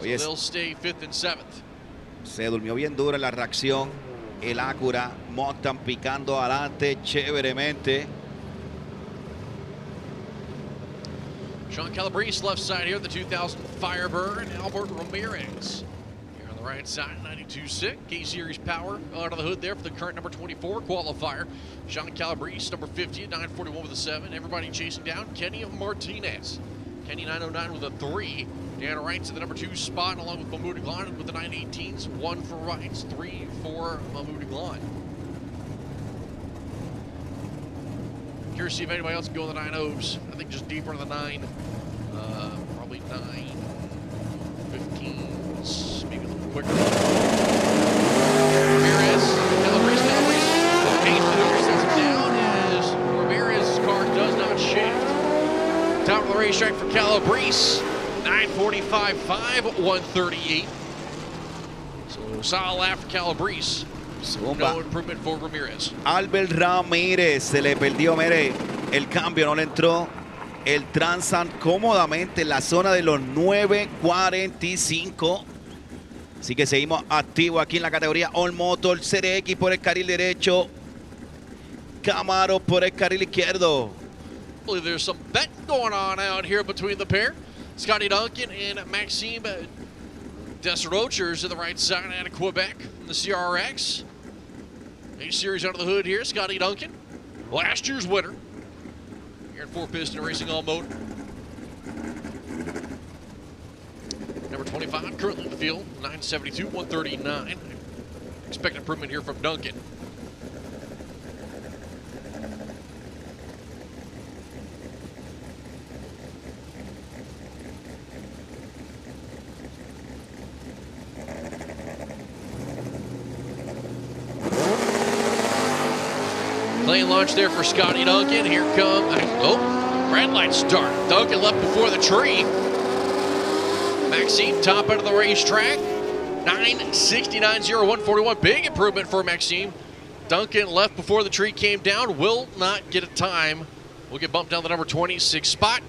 So they'll stay 5th and 7th. Se durmió bien duro en la reacción. El Acura, Mustang picando adelante chéveremente. Sean Calabrese left side here, the 2000 Firebird, Albert Ramirez. Here on the right side, 92.6, K-Series power out of the hood there for the current number 24 qualifier. Sean Calabrese, number 50 at 941 with a 7. Everybody chasing down Kenny Martinez. Kenny 909 with a 3. Dan Wright to the number 2 spot, along with Mahmoud Aglan with the 918s. 1 for Wrights, 3 for Mahmoud Aglan. Curious to see if anybody else can go in the 9.0s. I think just deeper in the 9. Probably 9.15s, maybe a little quicker. Ramirez, Calabrese. Cage Fluker sets him down as Ramirez's car does not shift. Top of the racetrack for Calabrese. 9:45.5, 1:38. So solid lap for Calabrese. No improvement for Ramirez. Albert Ramírez se le perdió, mire, el cambio no le entró. El transan cómodamente en la zona de los 9.45. Así que seguimos activos aquí en la categoría All Motor. CRX por el carril derecho. Camaro por el carril izquierdo. I believe there's some betting going on out here between the pair. Scotty Duncan and Maxime Desrochers to the right side out of Quebec in the CRX. A-Series under the hood here, Scotty Duncan, last year's winner here in 4-piston racing all motor. Number 25 currently in the field, 972, 139. Expect improvement here from Duncan. Lane launch there for Scotty Duncan. Here come, red light start. Duncan left before the tree. Maxime top end of the racetrack. 9:69.0, 141. Big improvement for Maxime. Duncan left before the tree came down. Will not get a time. Will get bumped down the number 26 spot.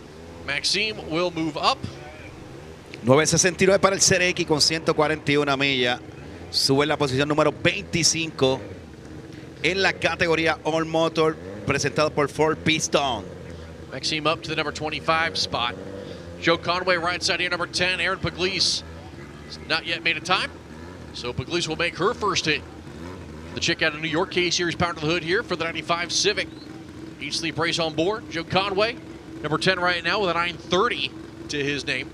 Maxime will move up. 9.69 para el CRX con 141 millas. Sube en la posición número 25. En la categoría All Motor, presentado por 4Piston. Maxime up to the number 25 spot. Joe Conway right side here, number 10. Aaron Pugliese has not yet made a time, so Pugliese will make her first hit. The chick out of New York, K-Series power to the hood here for the 95 Civic. Each sleep race on board. Joe Conway, number 10 right now with a 930 to his name.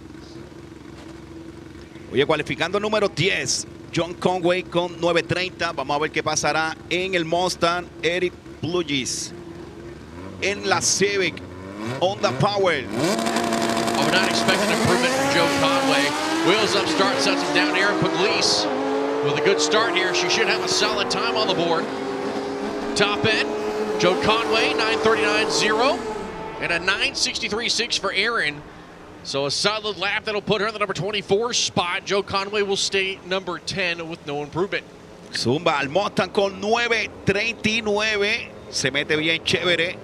Oye, cualificando número 10. John Conway con 9.30. Vamos a ver qué pasará en el Mustang. Eric Pugliese. En la Civic, Honda Power. I'm not expecting improvement from Joe Conway. Wheels up, start, sets him down. Aaron Pugliese with a good start here. She should have a solid time on the board. Top end, Joe Conway, 9:39.0. And a 9:63.6 for Aaron. So a solid lap that'll put her in the number 24 spot. Joe Conway will stay number 10 with no improvement. Zumba al Mustang con 9.39. Se mete bien chévere.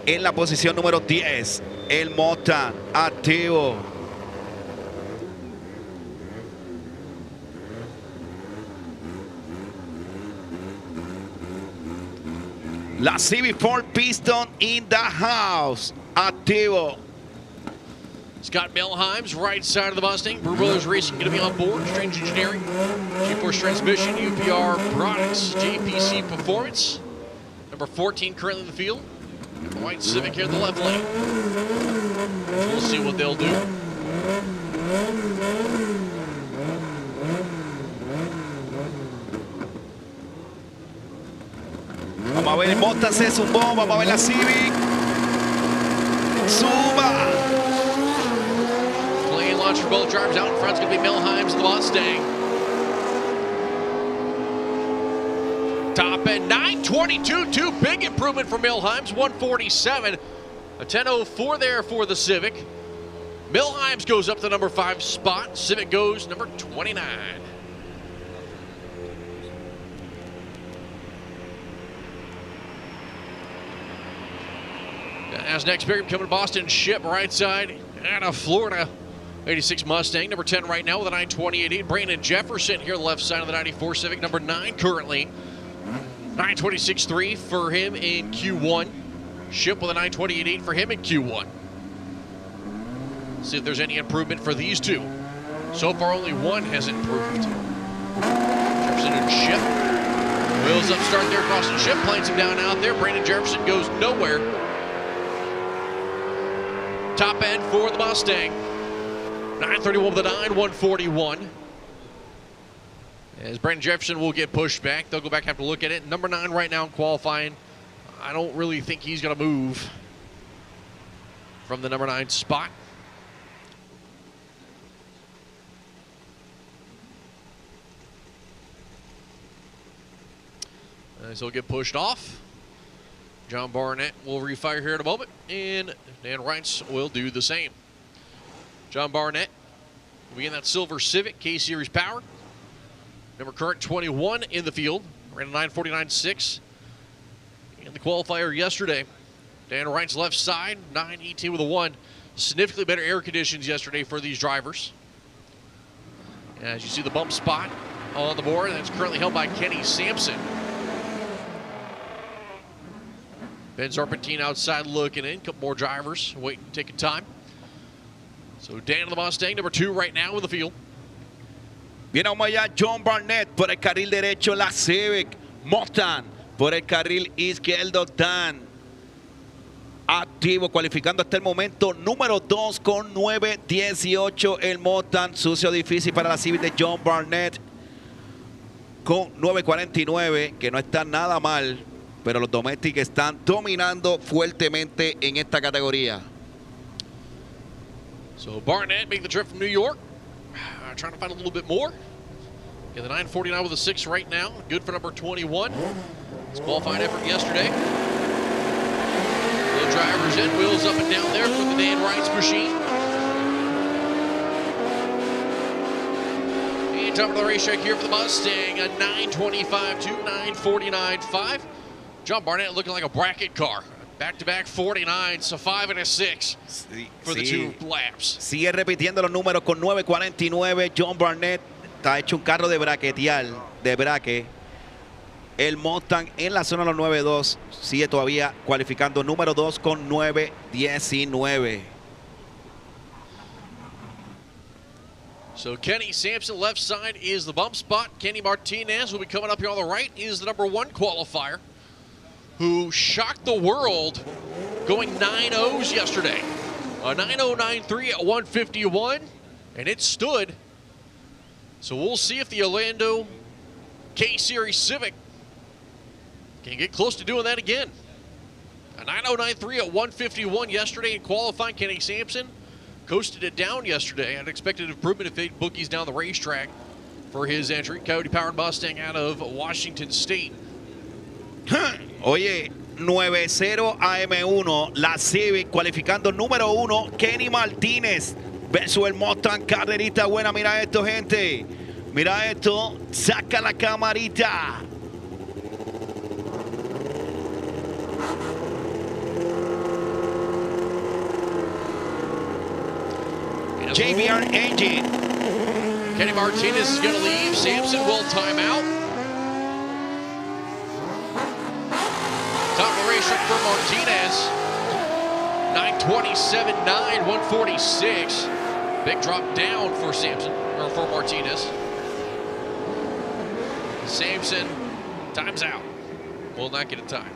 En la posición número 10, el Mustang activo. La Civic 4Piston in the house. Activo. Scott Melheim's right side of the Mustang. Brew Brothers Racing going to be on board. Strange Engineering, G-Force Transmission, UPR Products, JPC Performance. Number 14 currently in the field. And the white Civic here in the left lane. We'll see what they'll do. Vamos a ver, el Mustang se zumbó. Vamos a ver la Civic. Zumba. Clean launch for both drivers. Out in front is going to be Melheim's the Mustang. Top end 922, big improvement for Melheim's 147. A 10:04 there for the Civic. Melheim's goes up to the number 5 spot. Civic goes number 29. As next pair coming to Boston, Ship right side. Out of Florida, 86 Mustang, number 10 right now with a 928.8. Brandon Jefferson here, left side of the 94 Civic, number 9 currently. 926.3 for him in Q1. Ship with a 928.8 for him in Q1. See if there's any improvement for these two. So far, only one has improved. Jefferson and Ship. Wheels up, start there across the Ship, planes him down out there. Brandon Jefferson goes nowhere. Top end for the Mustang. 931 with a 941. As Brandon Jefferson will get pushed back. They'll go back, have to look at it. Number 9 right now in qualifying. I don't really think he's going to move from the number 9 spot. As he'll get pushed off. John Barnett will refire here in a moment, and Dan Reitz will do the same. John Barnett will be in that silver Civic, K-Series power. Number current 21 in the field, ran a 949.6 in the qualifier yesterday. Dan Reitz left side, 918 with a 1. Significantly better air conditions yesterday for these drivers. As you see the bump spot on the board, that's currently held by Kenny Sampson. Ben Zarpentine outside looking in. Couple more drivers waiting, taking time. So Dan of the Mustang, number 2 right now in the field. Viene allá John Barnett por el carril derecho, la Civic. Mustang por el carril izquierdo, Dan. Activo, cualificando hasta el momento. Número 2 con 9.18 el Mustang. Sucio difícil para la Civic de John Barnett. Con 9.49, que no está nada mal. Pero los Domestic están dominando fuertemente en esta categoría. So Barnett making the trip from New York. Trying to find a little bit more. Get the 949 with a 6 right now. Good for number 21. It's qualifying effort yesterday. The drivers in, wheels up and down there for the Dan Reitz machine. And top of the racetrack here for the Mustang, a 925 to 949.5. John Barnett looking like a bracket car. Back-to-back 49s, a 5 and a 6 for the 2 laps. Sigue repitiendo los números con 9.49. John Barnett está hecho un carro de braquetear, de braque. El Mustang en la zona de los 9.2 sigue todavía cualificando número 2 con 9.19. So Kenny Sampson, left side is the bump spot. Kenny Martinez will be coming up here on the right. He is the number 1 qualifier, who shocked the world going 9-0s yesterday. A 9.093 at 151, and it stood. So we'll see if the Orlando K-Series Civic can get close to doing that again. A 9.093 at 151 yesterday in qualifying. Kenny Sampson coasted it down yesterday. I'd expected improvement if they bookies down the racetrack for his entry. Coyote-powered Mustang out of Washington State. Oye, 9-0 AM1, la Civic cualificando número 1, Kenny Martínez versus el Mustang, carrerita buena. Mira esto, gente. Mira esto, saca la camarita. JBR engine. Kenny Martinez is going to leave. Sampson will time out. Top of the racetrack for Martinez. 927.9, 146. Big drop down for Sampson, or for Martinez. Sampson times out. Will not get a time.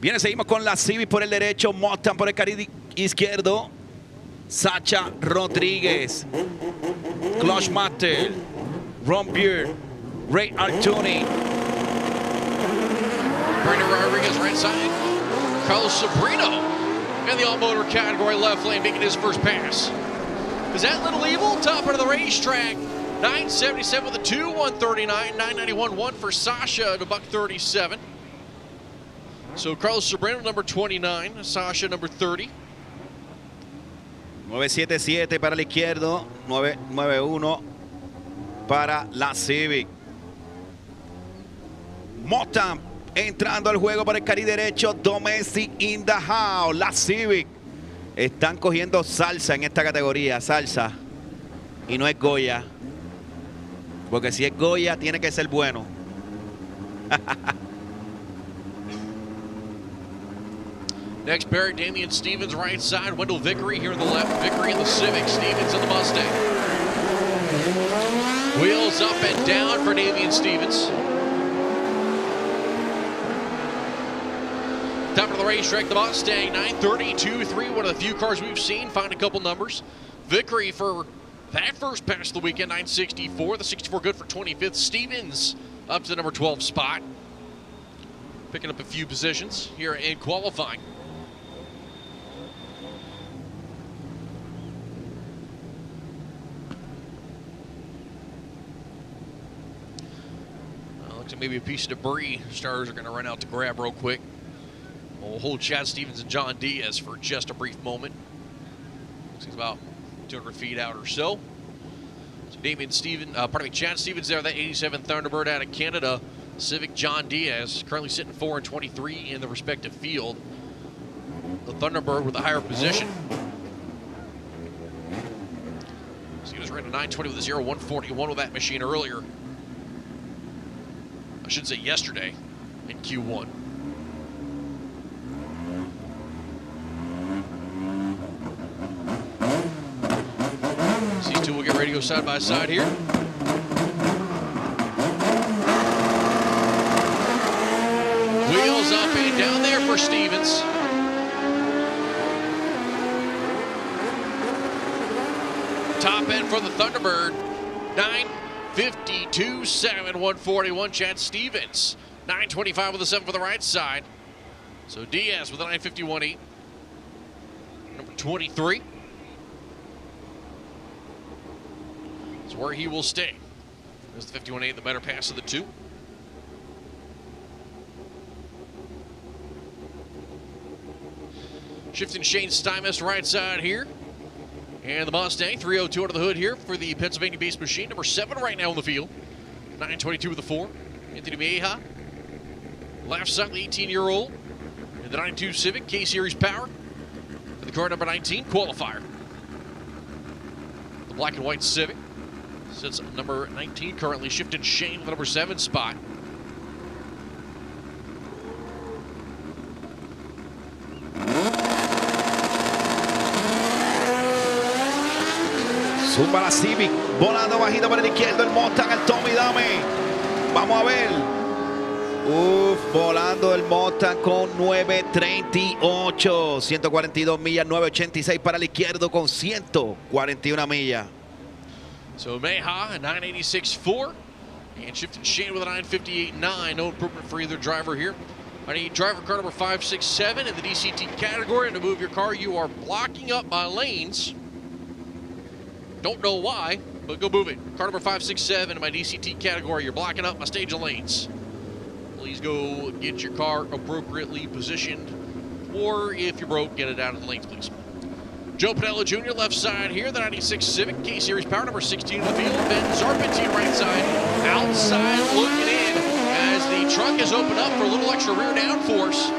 Bien, seguimos con la Civic por el derecho, Mustang por el carril izquierdo. Sacha Rodríguez, Clutch Master, Ron Beard, Ray Artuni. Brandon Rodriguez right side. Carlos Sobrino in the all-motor category, left lane, making his first pass. Is that Little Evil top of the racetrack? 977 with a 2, 139, 991, 1 for Sasha at a $137. So Carlos Sobrano, number 29, Sasha, number 30. 977 para el izquierdo, 991 para la Civic. Mustang entrando al juego por el carril derecho, Domestic in the house. La Civic están cogiendo salsa en esta categoría, salsa. Y no es Goya. Porque si es Goya, tiene que ser bueno. Next pair, Damian Stevens, right side. Wendell Vickery here in the left. Vickery in the Civic. Stevens in the Mustang. Wheels up and down for Damian Stevens. Top of the racetrack, the Mustang, 932.3. One of the few cars we've seen. Find a couple numbers. Vickery for that first pass of the weekend, 964. The 64 good for 25th. Stevens up to the number 12 spot. Picking up a few positions here in qualifying. Looks like maybe a piece of debris stars are going to run out to grab real quick. We'll hold Chad Stevens and John Diaz for just a brief moment. Looks like about 200 feet out or so. So Chad Stevens there, that 87 Thunderbird out of Canada. Civic John Diaz currently sitting 4 and 23 in the respective field. The Thunderbird with a higher position. So he was running a 920 with a 0.141 with that machine earlier. I should say yesterday in Q1. These two will get ready to go side by side here. Wheels up and down there for Stevens. Top end for the Thunderbird, 952.7, 141. Chad Stevens, 925 with a 7 for the right side. So Diaz with a 951.8. Number 23. That's where he will stay. There's the 51.8, the better pass of the two. Shifting Shane Stuymas right side here. And the Mustang, 302 under the hood here for the Pennsylvania-based machine. Number 7 right now in the field. 922 with the 4. Anthony Mieja. Left side, the 18-year-old. And the 92 Civic, K-Series power. For the car number 19, qualifier. The black and white Civic. Sits at number 19, currently shifted Shane with the number 7 spot. Zumba la Civic, volando bajito por el izquierdo, el Mustang, el Tommy Dame. Vamos a ver. Volando el Mustang con 938, 142 millas, 986 para el izquierdo con 141 millas. So Mieja, a 986.4, and shifting Shane with a 958.9. No improvement for either driver here. I need driver car number 567 in the DCT category. And to move your car, you are blocking up my lanes. Don't know why, but go move it. Car number 567 in my DCT category. You're blocking up my stage of lanes. Please go get your car appropriately positioned. Or if you're broke, get it out of the lanes, please. Joe Pinella Jr. left side here, the 96 Civic, K-Series power, number 16 in the field. Ben Zarpentine right side, outside looking in as the trunk is opened up for a little extra rear downforce.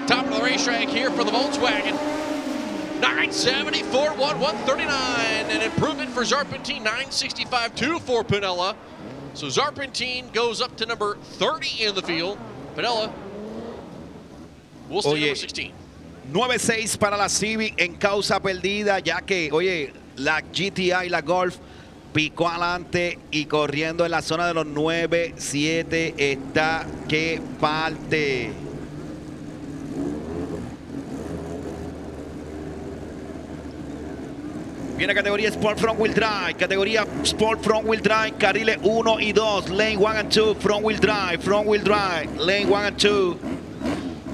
Top of the racetrack here for the Volkswagen. 974, 139, an improvement for Zarpentine, 965.2 for Pinella. So Zarpentine goes up to number 30 in the field. Pinella will stay number 16. 9-6 para la Civic en causa perdida, ya que, oye, la GTI, la Golf, picó adelante y corriendo en la zona de los 9-7 está que parte. Viene categoría Sport Front Wheel Drive, categoría Sport Front Wheel Drive, carriles 1 y 2, lane 1 and 2, front wheel drive, lane 1 and 2.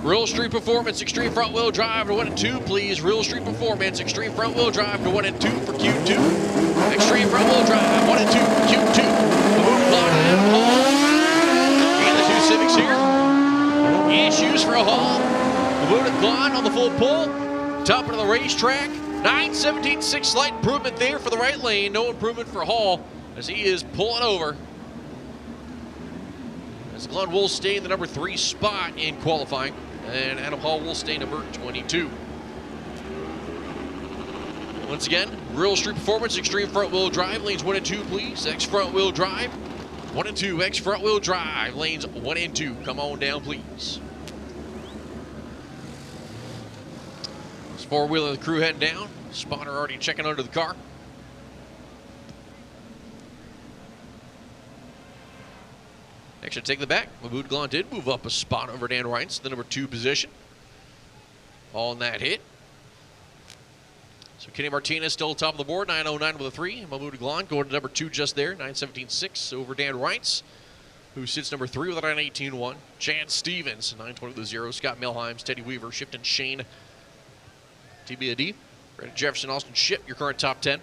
Real Street Performance, Extreme Front Wheel Drive to 1 and 2, please. Real Street Performance, Extreme Front Wheel Drive to 1 and 2 for Q2. Extreme Front Wheel Drive, 1 and 2 for Q2. Adam Hall. And the 2 Civics here. Issues for a Hall. Mabuda Glan on the full pull. Top of the racetrack. 9.17.6, slight improvement there for the right lane. No improvement for Hall as he is pulling over. As Glenn will stay in the number 3 spot in qualifying, and Adam Hall will stay number 22. Once again, Real Street Performance, Extreme Front Wheel Drive, lanes 1 and 2, please. X Front Wheel Drive, 1 and 2. X Front Wheel Drive, lanes 1 and 2. Come on down, please. This 4-wheeler of the crew heading down. Spotter already checking under the car. Actually, take the back. Maboud Glan did move up a spot over Dan Reitz, the number 2 position. On that hit. So Kenny Martinez still top of the board, 9.09 with a 3. Maboud Glan going to number 2 just there, 9.17.6 over Dan Reitz, who sits number 3 with a 9.18.1. Chad Stevens, 9.20 with a 0. Scott Milheims, Teddy Weaver, Shifton Shane, TBAD. Brandon Jefferson, Austin Ship, your current top 10.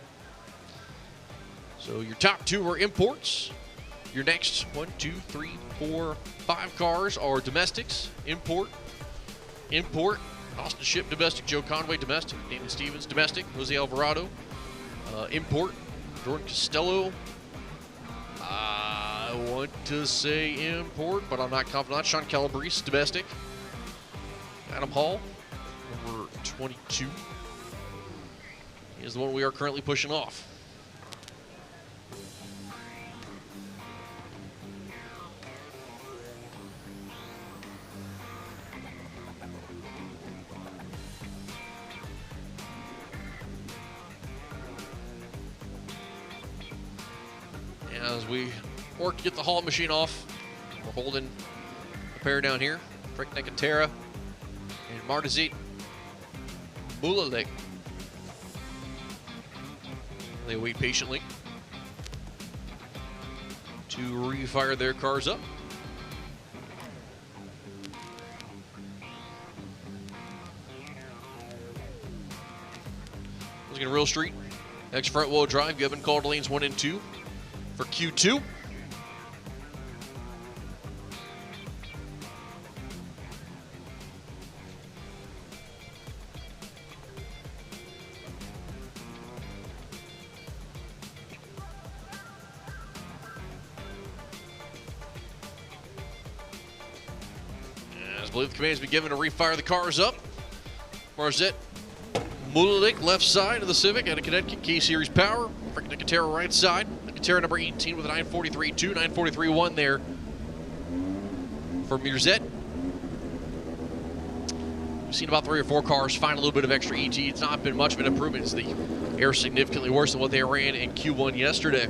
So your top 2 are imports. Your next 1, 2, 3, 4, 5 cars are domestics. Import. Austin Ship, domestic. Joe Conway, domestic. Damon Stevens, domestic. Jose Alvarado, import. Jordan Costello, I want to say import, but I'm not confident. Sean Calabrese, domestic. Adam Hall, number 22, is the one we are currently pushing off. As we work to get the Hall machine off, we're holding the pair down here, Frank Nicotera and Martizit Bulalik. They wait patiently to refire their cars up. Let's get a Real Street. X Front Wheel Drive, Gavin called lanes 1 and 2. For Q2. As I believe the command has been given to refire the cars up. Marzette Mulalik, left side of the Civic, and a Connecticut K-Series power. Frank Nicotera, right side. Nicotera, number 18, with a 943.2, 943.1 there for Mirzette. We've seen about 3 or 4 cars find a little bit of extra ET. It's not been much of an improvement. It's the air significantly worse than what they ran in Q1 yesterday.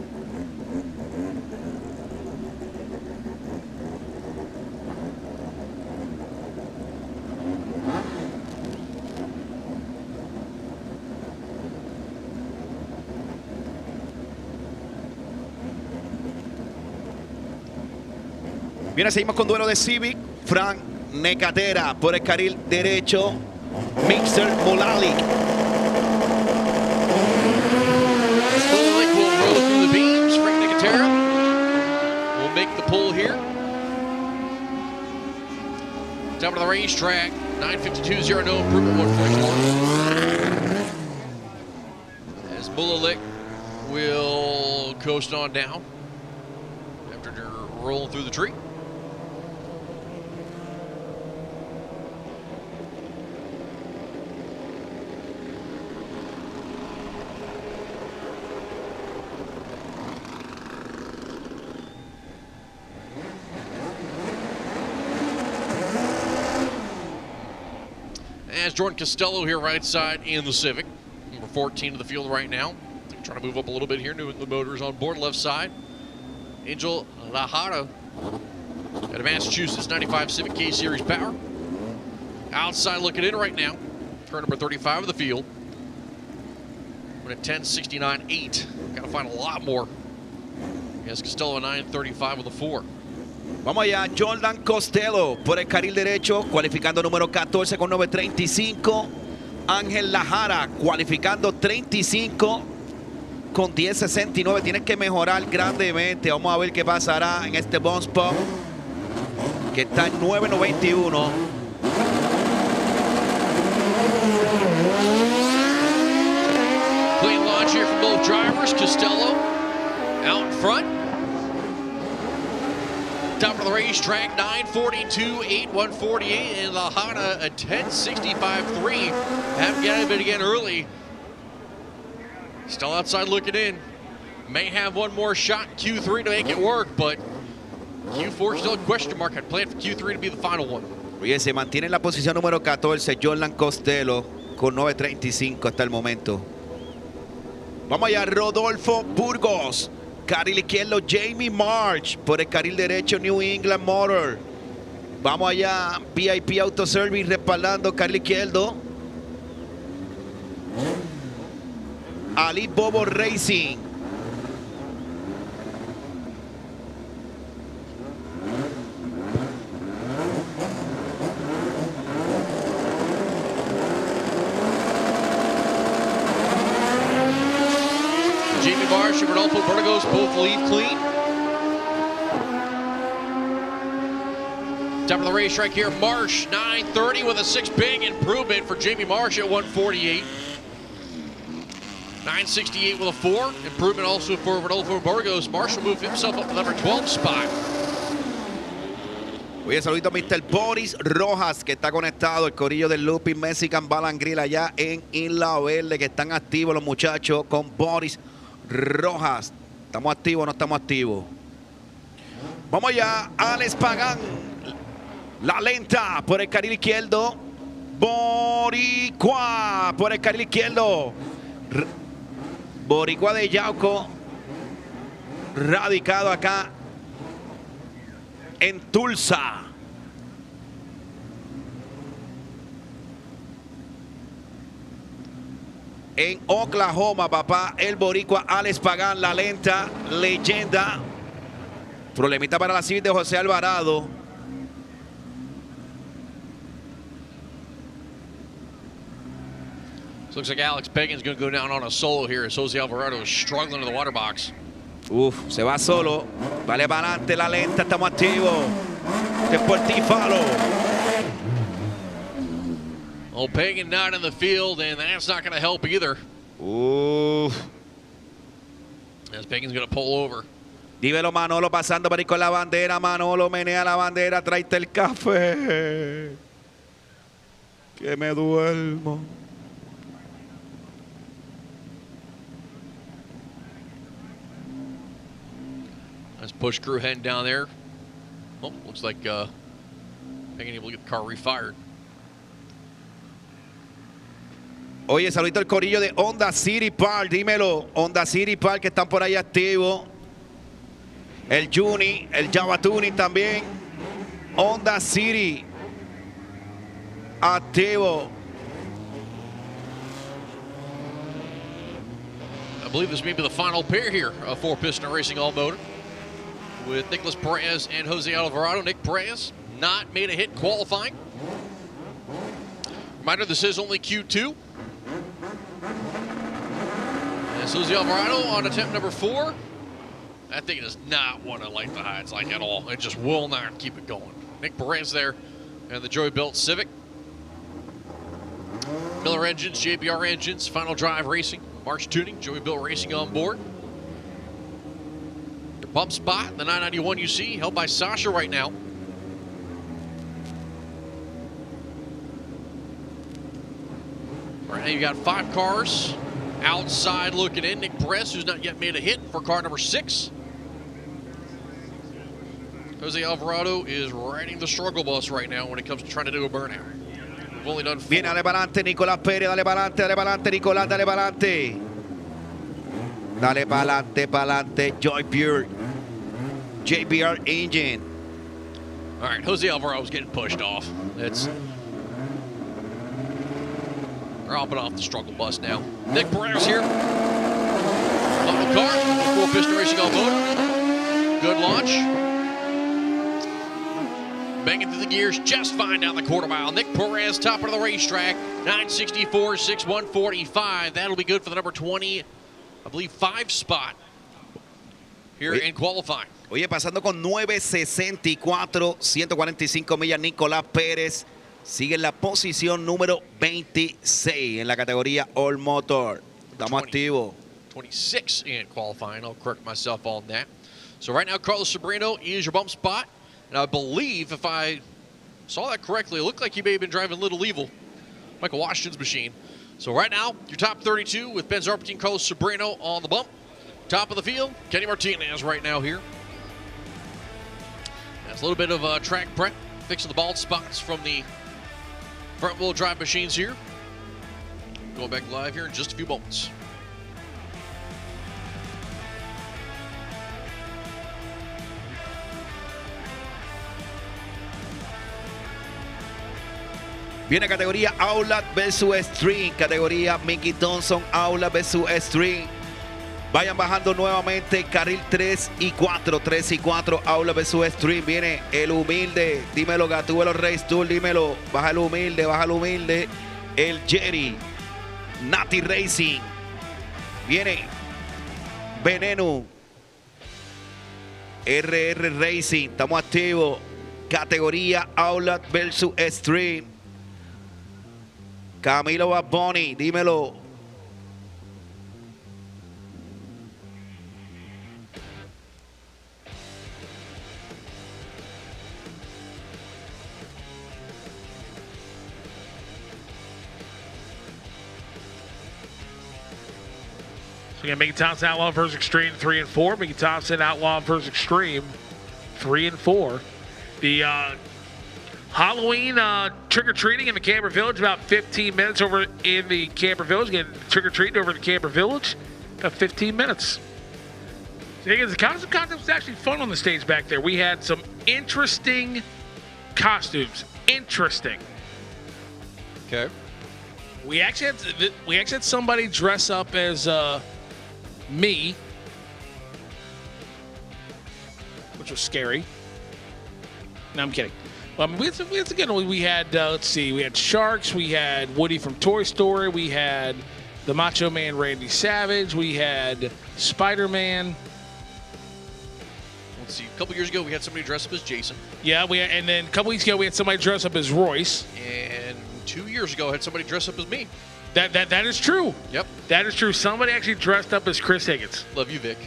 Bien, seguimos con duelo de Civic. Frank Nicotera por el carril derecho. Mixer Mulalik. Mulalik will roll through the beams. Frank Nicotera will make the pull here. Top of the racetrack. 9.52.0, no improvement, 144. As Mulalik will coast on down after rolling through the tree. As Jordan Costello here right side in the Civic. Number 14 of the field right now. Trying to move up a little bit here. New England Motors on board left side. Angel Lajara out of Massachusetts, 95 Civic K-Series power. Outside looking in right now. Turn number 35 of the field. We're at 10.69.8. Got to find a lot more. Yes, Costello a 9.35 with a 4. Vamos allá, Jordan Costello por el carril derecho, cualificando número 14 con 9.35. Ángel Lajara cualificando 35 con 10.69. Tienes que mejorar grandemente. Vamos a ver qué pasará en este Bounce Pop, que está en 9.91. Clean launch here from both drivers. Costello out in front. Top of the racetrack, 9:42, 8:148, and Lajana a 10:65.3. Haven't got it again early. Still outside looking in. May have one more shot in Q3 to make it work, but Q4 still a question mark. I'd plan for Q3 to be the final one. Oye, se mantiene en la posición número 14 Jordan Costello con 9.35 hasta el momento. Vamos allá, Rodolfo Burgos. Carril izquierdo, Jamie March. Por el carril derecho, New England Motor. Vamos allá, VIP Auto Service respaldando carril izquierdo. Ali Bobo Racing. Jamie Marsh and Rodolfo Burgos both lead clean. Top of the racetrack here, Marsh, 9:30 with a 6 big improvement for Jamie Marsh at 1:48. 9:68 with a 4. Improvement also for Rodolfo Burgos. Marsh will move himself up to the number 12 spot. Oye, saludito a Mr. Boris Rojas, que está conectado, el corillo del Looping Mexican Balan Grill allá en Isla Verde, que están activos los muchachos con Boris Rojas. ¿Estamos activos o no estamos activos? Vamos allá, Alex Pagán. La lenta por el carril izquierdo. Boricua por el carril izquierdo. Boricua de Yauco, radicado acá en Tulsa. En Oklahoma, papá, el boricua Alex Pagán, la lenta, leyenda. Problemita para la Civic de José Alvarado. Looks like Alex Pagan's going to go down on a solo here as Jose Alvarado is struggling to the water box. Uf, se va solo. Vale para adelante la lenta, estamos activos. Deportifalo. Oh, Pagan not in the field, and that's not going to help either. Uf. As Pagan's going to pull over. Dímelo, Manolo, pasando por ahí con la bandera. Manolo, menea la bandera, tráete el café. Que me duermo. Nice push crew heading down there. Oh, looks like Pagan able to get the car refired. Oye, saludito al corillo de Honda City Park. Dímelo, Honda City Park, que están por ahí activos. El Juni, el Java Tuning también. Honda City activo. I believe this may be the final pair here of 4-piston racing all motor, with Nicholas Perez and Jose Alvarado. Nick Perez not made a hit qualifying. Reminder, this is only Q2. And Jose Alvarado on attempt number 4. That thing does not want to light the hides like at all. It just will not keep it going. Nick Perez there and the Joey Built Civic. Miller Engines, JBR Engines, Final Drive Racing, March Tuning, Joey Built Racing on board. Your bump spot, the 991 you see, held by Sasha right now. Right now you've got 5 cars outside looking in. Nick Perez, who's not yet made a hit for car number 6. Jose Alvarado is riding the struggle bus right now when it comes to trying to do a burnout. We've only done 4. Viene, dale para adelante, Nicolás Pérez, dale para adelante, Nicolás, dale para adelante. Dale para adelante, Joy Pure, JBR Engine. All right, Jose Alvarado's getting pushed off. They're hopping off the struggle bus now. Nick Perez here. Final car, 4-piston racing all motor. Good launch. Banging through the gears just fine down the quarter mile. Nick Perez, top of the racetrack, 964, 6145. That'll be good for the number 20, I believe, 5 spot here in qualifying. Oye, pasando con 9.64, 145 millas, Nicolás Pérez sigue en la posición número 26 en la categoría All Motor. Estamos activos. 26 in qualifying. I'll correct myself on that. So right now, Carlos Sobrino is your bump spot. And I believe, if I saw that correctly, it looked like he may have been driving Little Evil, Michael Washington's machine. So right now, your top 32 with Ben Zarpatine, Carlos Sobrino on the bump. Top of the field, Kenny Martinez right now here. That's a little bit of track prep, fixing the bald spots from the front-wheel drive machines here. Going back live here in just a few moments. Viene categoría Outlaw versus Stream. Categoría Mickey Thompson, Outlaw versus Stream. Vayan bajando nuevamente carril 3 y 4. 3 y 4, Outlaw versus Stream. Viene el humilde. Dímelo, Gatúbelo Race Tour. Dímelo. Baja el humilde, baja el humilde. El Jerry. Nati Racing. Viene Veneno. RR Racing. Estamos activos. Categoría Outlaw versus Stream. Camilo Baboni, dímelo. So again, Mickey Thompson Outlaw versus Extreme 3 and 4. Mickey Thompson Outlaw versus Extreme 3 and 4. The Halloween trick-or-treating in the Camper Village, about 15 minutes over in the Camper Village. Again, trick-or-treating over in the Camper Village, about 15 minutes. So again, the costume contest was actually fun on the stage back there. We had some interesting costumes. Interesting. Okay. We actually had somebody dress up as me, which was scary. No, I'm kidding. We had, let's see, we had Sharks, we had Woody from Toy Story, we had the Macho Man Randy Savage, we had Spider-Man. Let's see, a couple years ago we had somebody dress up as Jason. Yeah, and then a couple weeks ago we had somebody dress up as Royce. And 2 years ago I had somebody dress up as me. That is true. Yep. That is true. Somebody actually dressed up as Chris Higgins. Love you, Vic.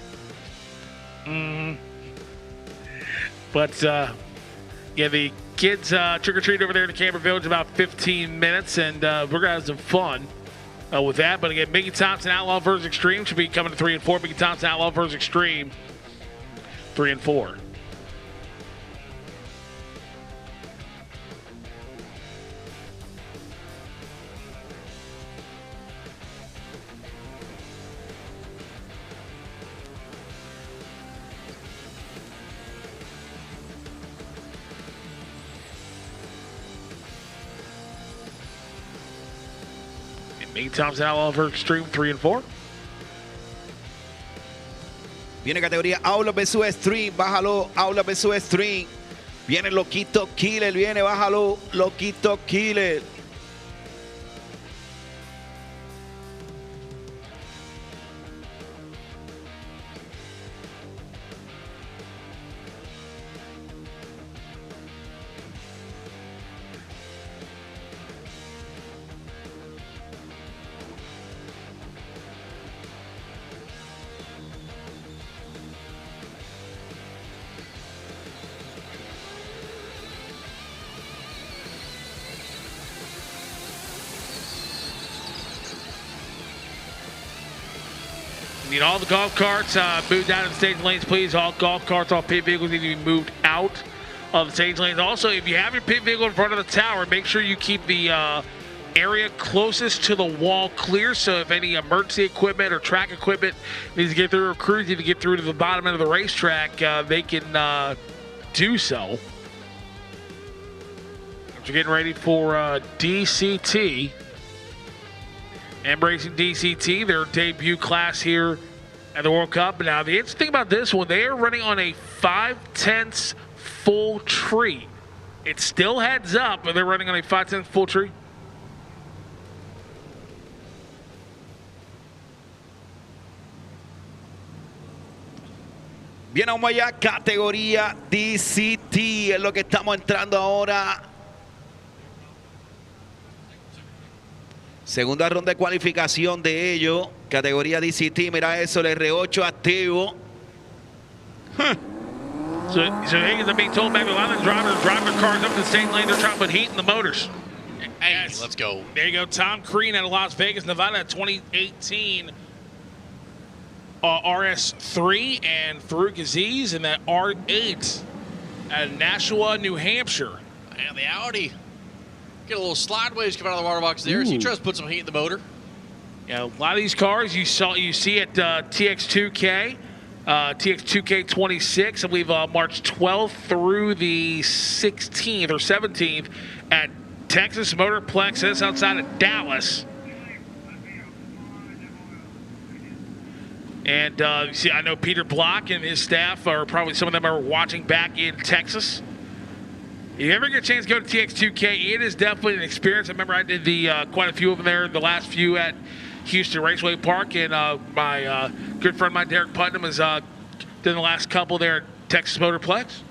But, yeah, the kids trick-or-treat over there in the Camper Village about 15 minutes, and we're going to have some fun with that. But again, Mickey Thompson Outlaw versus Extreme should be coming to 3 and 4. Mickey Thompson Outlaw versus Extreme 3 and 4. Mickey Thompson Outlaw versus Extreme 3 and 4. Viene categoría Outlaw versus Stream. Bájalo, Outlaw versus Stream. Viene Loquito Killer. Viene, bájalo, Loquito Killer. Need all the golf carts moved out of the stage lanes, please. All golf carts, all pit vehicles need to be moved out of the stage lanes. Also, if you have your pit vehicle in front of the tower, make sure you keep the area closest to the wall clear. So if any emergency equipment or track equipment needs to get through, or crews need to get through to the bottom end of the racetrack, they can do so. We're getting ready for DCT. Embracing DCT, their debut class here at the World Cup. Now, the interesting thing about this one, they are running on a 5/10 full tree It's still heads up, but they're running on a 5/10 full tree. Bien, vamos allá, categoría DCT, es lo que estamos entrando ahora. Segunda ronda de cualificación de ello, categoría DCT, mira eso, el R8 activo. So Higgins are being told maybe a lot of drivers drive their cars up to the same lane, they're trying to put heat in the motors. Hey, let's go. There you go, Tom Crean out of Las Vegas, Nevada, 2018 RS3, and Farouk Aziz in that R8 at Nashua, New Hampshire. And the Audi. Get a little slideways coming out of the water box there. So he tries to put some heat in the motor. Yeah, a lot of these cars you see at TX2K, TX2K26, I believe March 12th through the 16th or 17th at Texas Motorplex. That's outside of Dallas. And see, I know Peter Block and his staff are probably, some of them are watching back in Texas. If you ever get a chance to go to TX2K, it is definitely an experience. I remember I did quite a few of them there, the last few at Houston Raceway Park, and my good friend, my Derek Putnam, has done the last couple there at Texas Motorplex.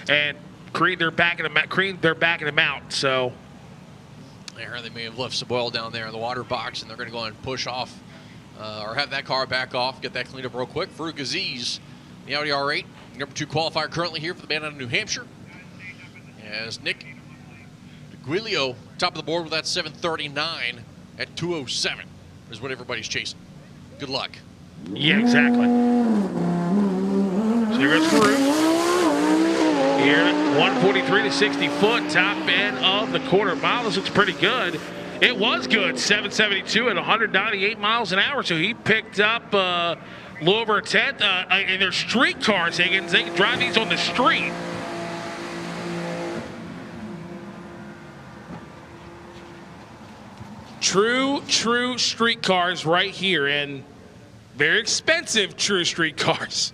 And Creed, they're backing him out. So There, they may have left some oil down there in the water box, and they're going to go and push off or have that car back off, get that cleaned up real quick. Farouk Aziz, the Audi R8, number 2 qualifier currently here for the band out of New Hampshire. As Nick DeGuilio, top of the board with that 739 at 207 is what everybody's chasing. Good luck. yeah, exactly. So here goes Farouk. Here, 143 to 60 foot, top end of the quarter mile. This looks pretty good. It was good, 772 at 198 miles an hour. So he picked up a little over a tenth. And they're street cars, Higgins. They can drive these on the street. True street cars right here, and very expensive true street cars.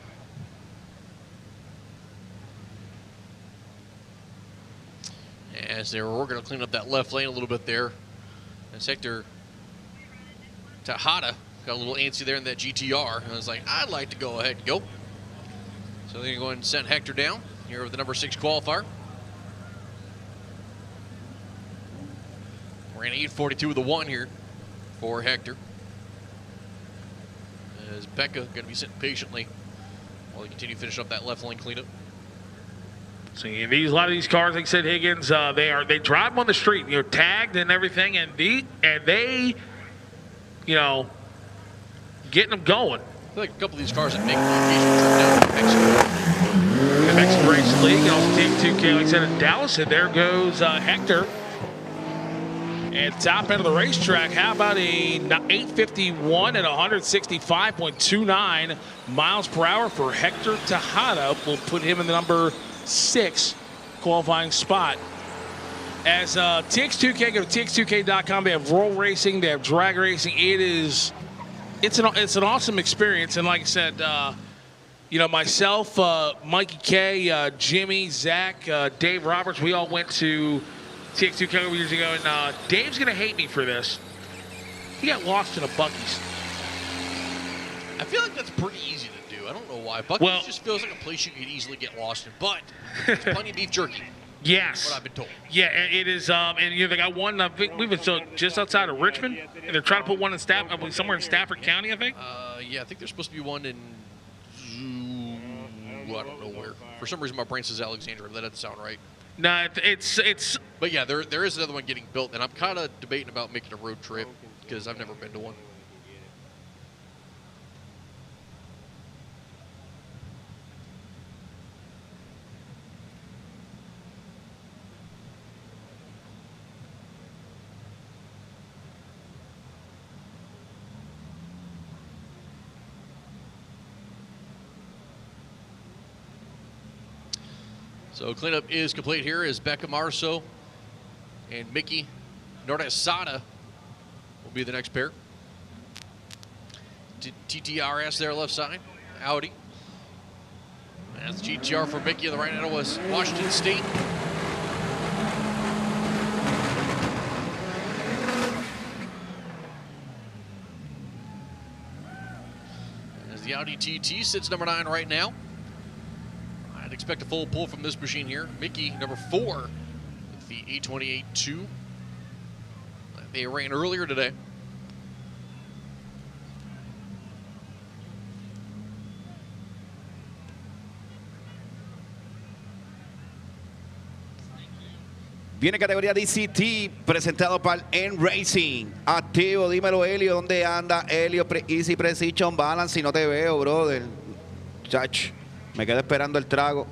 As they were working to clean up that left lane a little bit there. As Hector Tejada got a little antsy there in that GTR. And I was like, I'd like to go ahead and go. So they're going to go ahead and send Hector down here with the number 6 qualifier. We're in 8:42 with the 1 here for Hector. As Becca going to be sitting patiently while they continue finishing up that left lane cleanup. So a lot of these cars, like I said, Higgins, they drive them on the street, tagged and everything, and they, getting them going. I feel like a couple of these cars that make the occasional trip down to Mexico. The Mexican Race League, and also Team 2K, like I said, in Dallas, and there goes Hector. And top end of the racetrack, how about a 851 at 165.29 miles per hour for Hector Tejada. Will put him in the number 6 qualifying spot. As TX2K, go to TX2K.com. They have roll racing, they have drag racing. It's an awesome experience. And like I said, myself, Mikey K, Jimmy, Zach, Dave Roberts, we all went to TX2K years ago, and Dave's gonna hate me for this. He got lost in a Buc-ee's. I feel like that's pretty easy to do. I don't know why. Buc-ee's just feels like a place you could easily get lost in, but there's plenty of beef jerky. Yes. What I've been told. Yeah, it is. And they got one. We've been just outside of Richmond, and they're trying to put one in somewhere in Stafford County, I think. Yeah, I think there's supposed to be one in I don't know where. For some reason, my brain says Alexandria. That doesn't sound right. No, it's. But yeah, there is another one getting built, and I'm kind of debating about making a road trip because I've never been to one. So cleanup is complete here as Becca Marso and Mickey Nordesada will be the next pair. TTRS there left side, Audi. That's GTR for Mickey. The right handle was Washington State. As the Audi TT sits number 9 right now. I'd expect a full pull from this machine here. Mickey, number 4, with the A28-2. They ran earlier today. Viene categoría DCT, presentado para el Racing. Activo, dímelo, Helio, ¿dónde anda? Helio, Easy Precision Balance, si no te veo, brother. Chach, me quedo esperando el trago.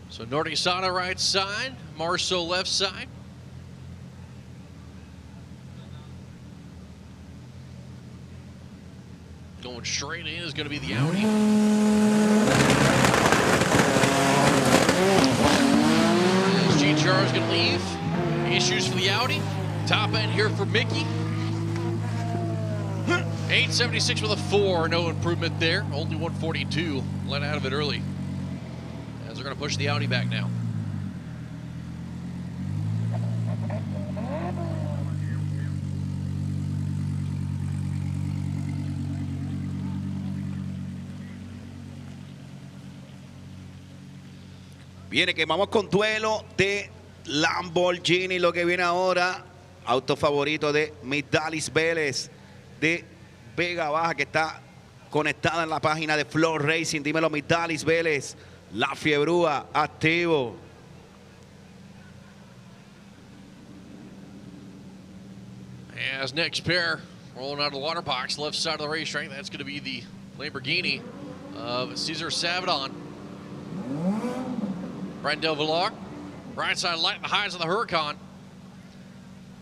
So Nordy Sada right side, Marceau left side. Going straight in is going to be the Audi. GTR is going to leave. Issues for the Audi. Top end here for Mickey. 876 with a 4. No improvement there. Only 142. Let out of it early. As they're going to push the Audi back now. Viene que vamos con duelo de Lamborghini, lo que viene ahora. Auto favorito de Midalis Vélez de Vega Baja, que está conectada en la página de FloRacing. Dímelo, Midalis Vélez, la fiebrúa, activo. As next pair rolling out of the water box, left side of the racetrack, that's going to be the Lamborghini of Cesar Savidon. Brandel Villar, right side light in the highs of the Huracan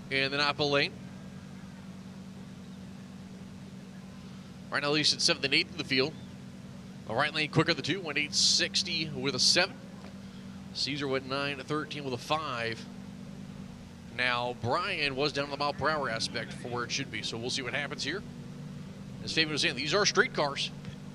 in the Napa lane. Right now, leads at 7th and 8th in the field. The right lane quicker the 2, went 860 with a 7. Caesar went 9-13 with a 5. Now, Brian was down on the mile per hour aspect for where it should be, so we'll see what happens here. As Fabian was saying, these are street cars.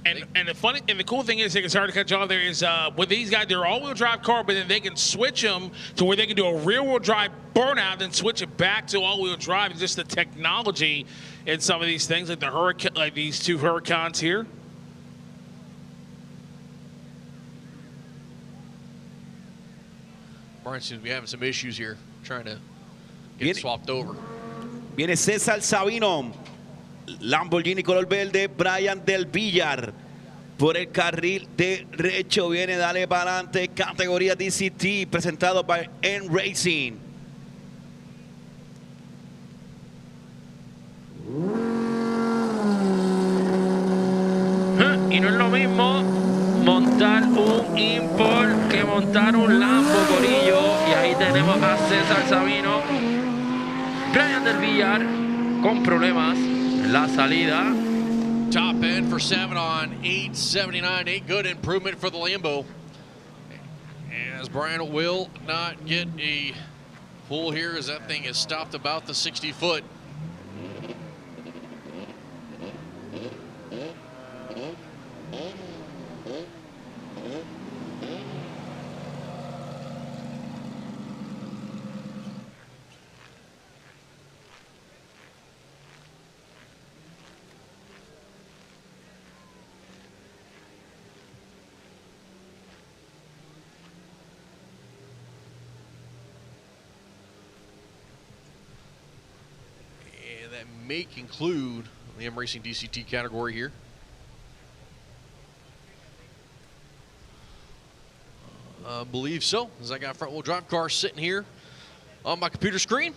And the cool thing is, it's hard to catch on there, is with these guys, they're all-wheel drive car, but then they can switch them to where they can do a rear-wheel drive burnout, then switch it back to all-wheel drive. It's just the technology in some of these things, like the Huracan, like these 2 Huracans here. Brian seems to be having some issues here, trying to get swapped over. Viene César Sabino. Lamborghini color verde, Brian del Villar. Por el carril derecho viene, dale para adelante, categoría DCT, presentado por N Racing. Y no es lo mismo montar un Import que montar un Lambo, corillo. Y ahí tenemos a César Sabino. Brian del Villar con problemas. La salida. Top end for 7 on 879. A good improvement for the Lambo. As Brian will not get a pull here, as that thing is stopped about the 60 foot. That may conclude the M Racing DCT category here. I believe so, as I got front wheel drive car sitting here on my computer screen.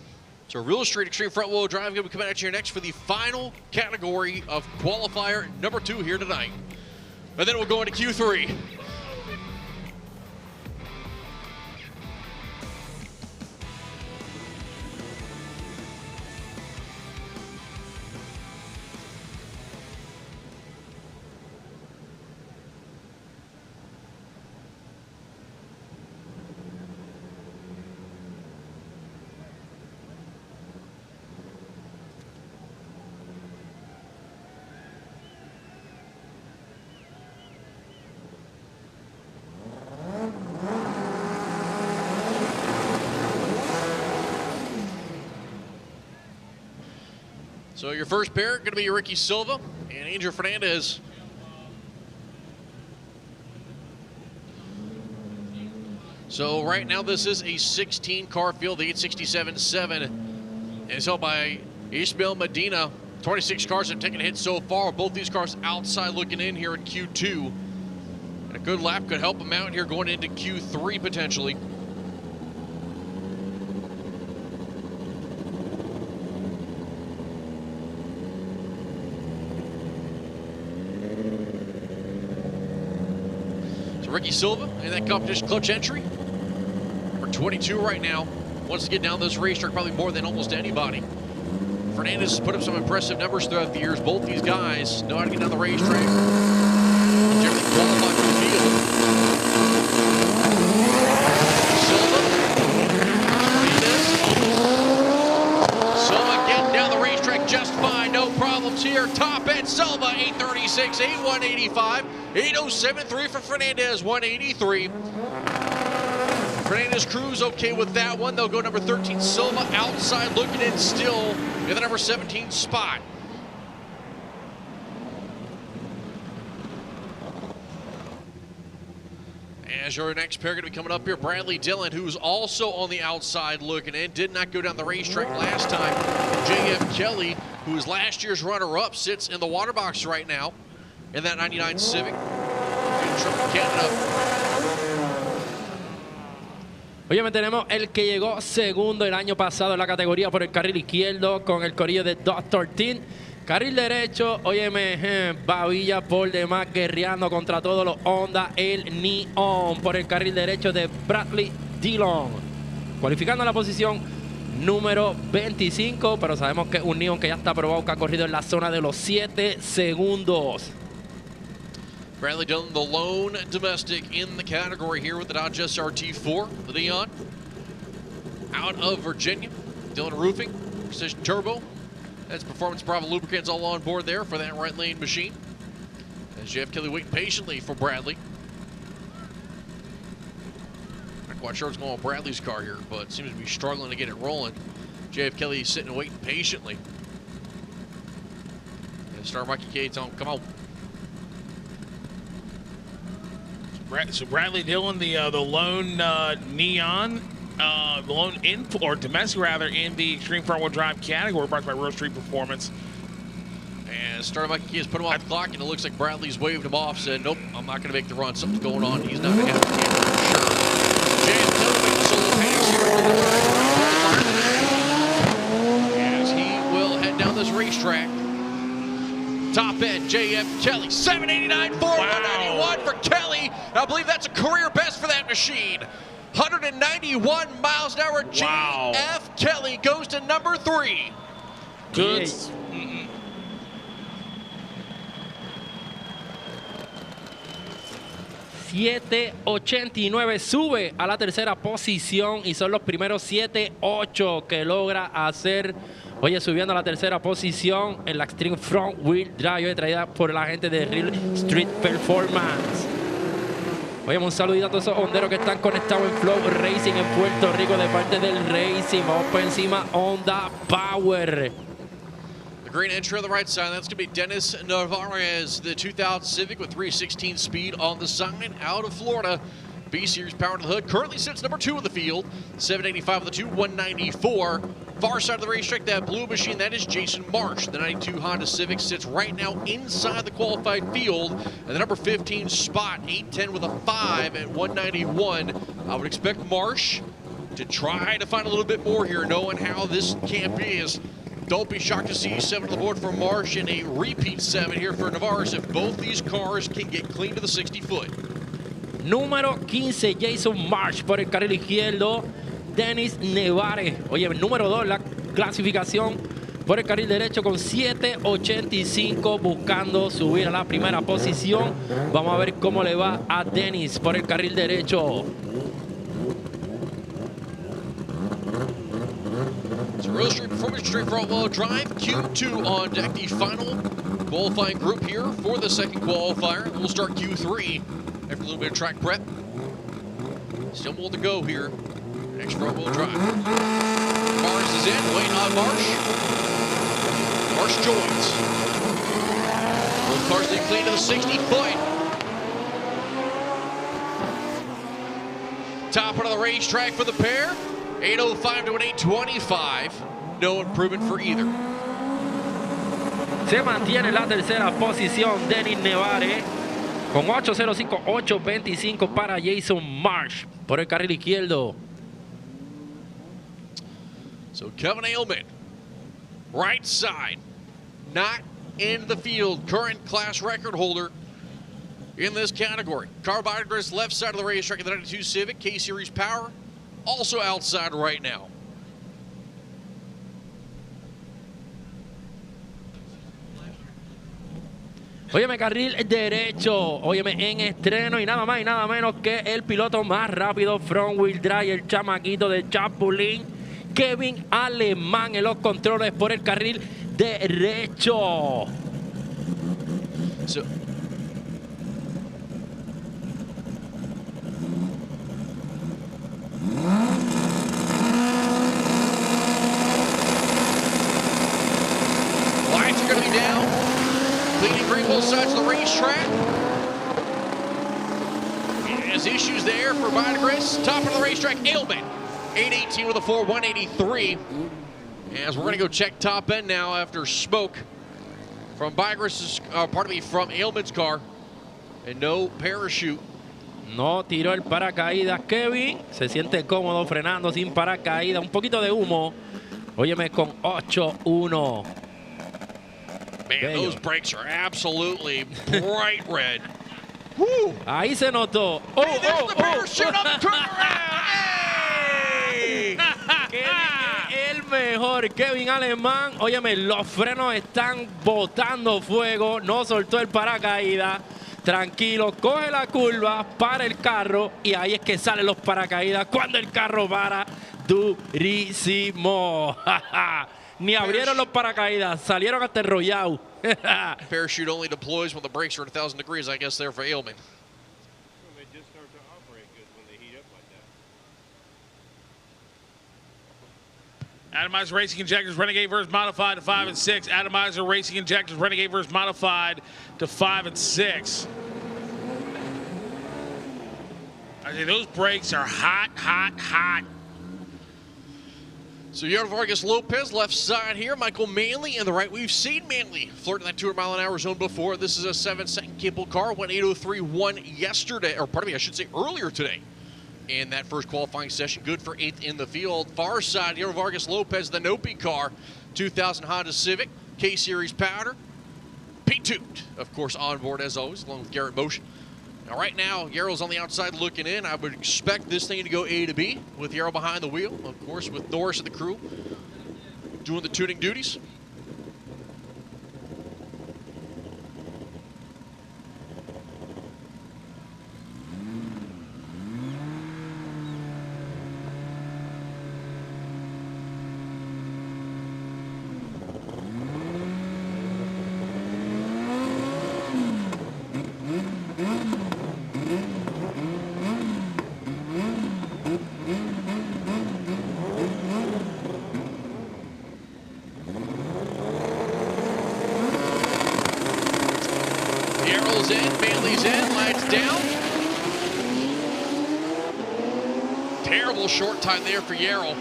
So real straight extreme front wheel drive going to be coming at you next for the final category of qualifier number 2 here tonight. And then we'll go into Q3. So your first pair going to be Ricky Silva and Angel Fernandez. So right now this is a 16-car field, the 867-7. And it's held by Ismael Medina. 26 cars have taken a hit so far. Both these cars outside looking in here in Q2. And a good lap could help them out here going into Q3 potentially. So Ricky Silva in that competition clutch entry. Number 22 right now. Wants to get down this racetrack probably more than almost anybody. Fernandez has put up some impressive numbers throughout the years. Both these guys know how to get down the racetrack. Generally qualify for the field. Silva. Silva getting down the racetrack just fine. No problems here. Top end Silva, 836, 8185, 8073 for Fernandez, 183. Fernandez Cruz okay with that one. They'll go number 13 Silva outside looking in still in the number 17 spot. As your next pair going to be coming up here, Bradley Dillon, who's also on the outside looking in, did not go down the racetrack last time. JF Kelly, who is last year's runner-up, sits in the water box right now in that 99 Civic. Canada. Oye, tenemos el que llegó segundo el año pasado en la categoría por el carril izquierdo con el corillo de Dr. Team. Carril derecho, óyeme, Babilla por demás guerreando contra todos los Honda, el Neon por el carril derecho de Bradley Dillon. Cualificando la posición número 25, pero sabemos que es un Neon que ya está probado, que ha corrido en la zona de los 7 segundos. Bradley Dillon, the lone domestic in the category here with the Dodge SRT4, the Neon. Out of Virginia, Dillon Roofing, Precision Turbo. That's Performance Bravo lubricants all on board there for that right lane machine. As JF Kelly waiting patiently for Bradley. Not quite sure what's going on with Bradley's car here, but seems to be struggling to get it rolling. JF Kelly sitting and waiting patiently. And Star Mikey Cade's on, come on. So Bradley Dillon, the lone Neon, the lone or domestic rather, in the extreme front-wheel drive category, brought by Rose Street Performance. And Starter Mikey Key has put him off the clock, and it looks like Bradley's waved him off, said, nope, I'm not going to make the run. Something's going on. He's not going to have to get for sure. James Kelly making solo pass here for the third. As he will head down this racetrack. Top end, JF Kelly, 789 for 191 for Kelly. I believe that's a career best for that machine. 191 miles an hour. Wow. JF Kelly goes to number 3. Good. 789 sube a la tercera posición y son los primeros 7-8 que logra hacer. Oye, subiendo a la tercera posición en la Extreme Front Wheel Drive, traída por la gente de Real Street Performance. Oye, un saludito a todos esos honderos que están conectados en FloRacing en Puerto Rico de parte del Racing. Vamos por encima, Honda Power. The green entry on the right side, that's going to be Dennis Narvaez, the 2000 Civic with 316 speed on the side, out of Florida. B-Series power to the hood, currently sits number 2 in the field, 785 of the 2, 194. Far side of the racetrack, that blue machine, that is Jason Marsh. The 92 Honda Civic sits right now inside the qualified field, and the number 15 spot, 810 with a 5 at 191. I would expect Marsh to try to find a little bit more here, knowing how this camp is. Don't be shocked to see 7 on the board for Marsh and a repeat 7 here for Navarez if both these cars can get clean to the 60-foot. Número 15, Jason Marsh por el carril izquierdo. Dennis Nevares. Oye, número 2, la clasificación por el carril derecho con 7.85, buscando subir a la primera posición. Vamos a ver cómo le va a Dennis por el carril derecho. So Rose Street Performance Street Front-Wheel Drive, Q2 on deck, the final qualifying group here for the second qualifier. We'll start Q3 after a little bit of track prep. Still more to go here. Next front-wheel drive. Mars is in, waiting on Marsh. Marsh joins. Both cars they clean to the 60-foot. Top of the racetrack for the pair. 8:05 to an 8:25. No improvement for either. Se mantiene la tercera posición Denis Nevare con 8.05, 8.25 para Jason Marsh por el carril izquierdo. So Kevin Ailman, right side, not in the field. Current class record holder in this category. Carl Bidergris, left side of the racetrack in the 92 Civic. K-Series Power, also outside right now. Óyeme, carril derecho, óyeme, en estreno y nada más y nada menos que el piloto más rápido front wheel drive, el chamaquito de Chapulín, Kevin Alemán en los controles por el carril derecho. So, lights are going to be down. Cleaning green both sides of the racetrack. Has issues there for Bidergris. Top of the racetrack, Ailman. 818 with a 4, 183. As we're going to go check top end now after smoke from Bidergris's, from Ailman's car. And no parachute. No tiró el paracaídas Kevin. Se siente cómodo frenando sin paracaídas. Un poquito de humo. Óyeme, con 8-1. Man, Bello. those brakes are absolutely bright red. Woo! Ahí se notó. Oh, Hey, there's the parachute on the turnaround! Hey! El mejor Kevin Alemán. Óyeme, los frenos están botando fuego. No soltó el paracaídas. Tranquilo, coge la curva, para el carro y ahí es que salen los paracaídas cuando el carro para durísimo. Ni abrieron los paracaídas, salieron hasta enrollados. Parachute only deploys when the brakes are at 1,000 degrees, I guess, there for Ailman. They just start to operate good when they heat up like that. Atomizer Racing Injectors Renegade versus Modified to 5 and 6. Atomizer Racing Injectors Renegade versus Modified to 5 and 6. I say those brakes are hot, hot, hot. So Yardo Vargas Lopez, left side here. Michael Manley in the right. We've seen Manley flirt in that 200-mile-an-hour zone before. This is a 7-second capable car. Went 8:03.1 yesterday, or pardon me, I should say earlier today. In that first qualifying session, good for 8th in the field. Far side, Yardo Vargas Lopez, the Nopi car, 2000 Honda Civic, K-Series powder. Pete Toot, of course, on board as always, along with Garrett Motion. Now, right now, Yarro's on the outside looking in. I would expect this thing to go A to B with Yarro behind the wheel. Of course, with Norris and the crew doing the tuning duties. Yarro's in, Manley's in, lights down. Terrible short time there for Yarro.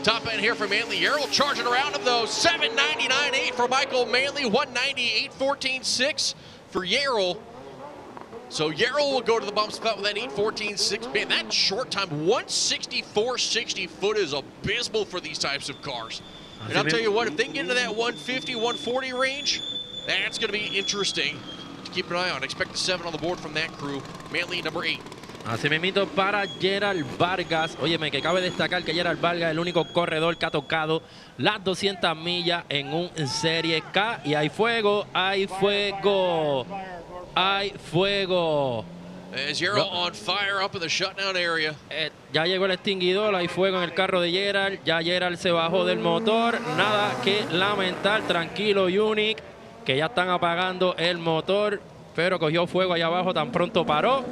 Top end here for Manley. Yarro charging around him though. 7:99.8 for Michael Manley. 1:98.14.6 for Yarro. So Yarro will go to the bump spot with that 8:14.6. Man, that short time, 1:64.60 foot is abysmal for these types of cars. And I'll tell you what, if they can get into that 150, 140 range, that's going to be interesting to keep an eye on. Expect a 7 on the board from that crew. Manley, number 8. Así mismito para Gerald Vargas. Óyeme, que cabe destacar que Gerald Vargas es el único corredor que ha tocado las 200 millas en un Serie K. Y hay fuego, hay fuego, hay fuego. As Yarro on fire up in the shutdown area. Ya llegó el extinguidor, hay fuego en el carro de Gerald. Ya Gerald se bajó del motor. Nada que lamentar, tranquilo Unique, que ya están apagando el motor. Pero cogió fuego allá abajo, tan pronto paró.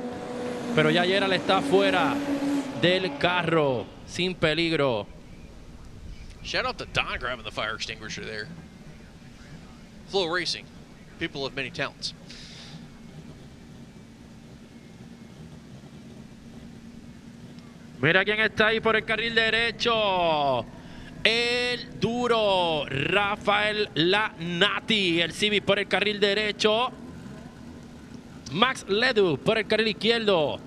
Pero ya Gerald está fuera del carro, sin peligro. Shout out to Don grabbing the fire extinguisher there. FloRacing, people of many talents. Mira quién está ahí por el carril derecho. El duro Rafael Lanati, el Civic por el carril derecho. Max Ledu por el carril izquierdo.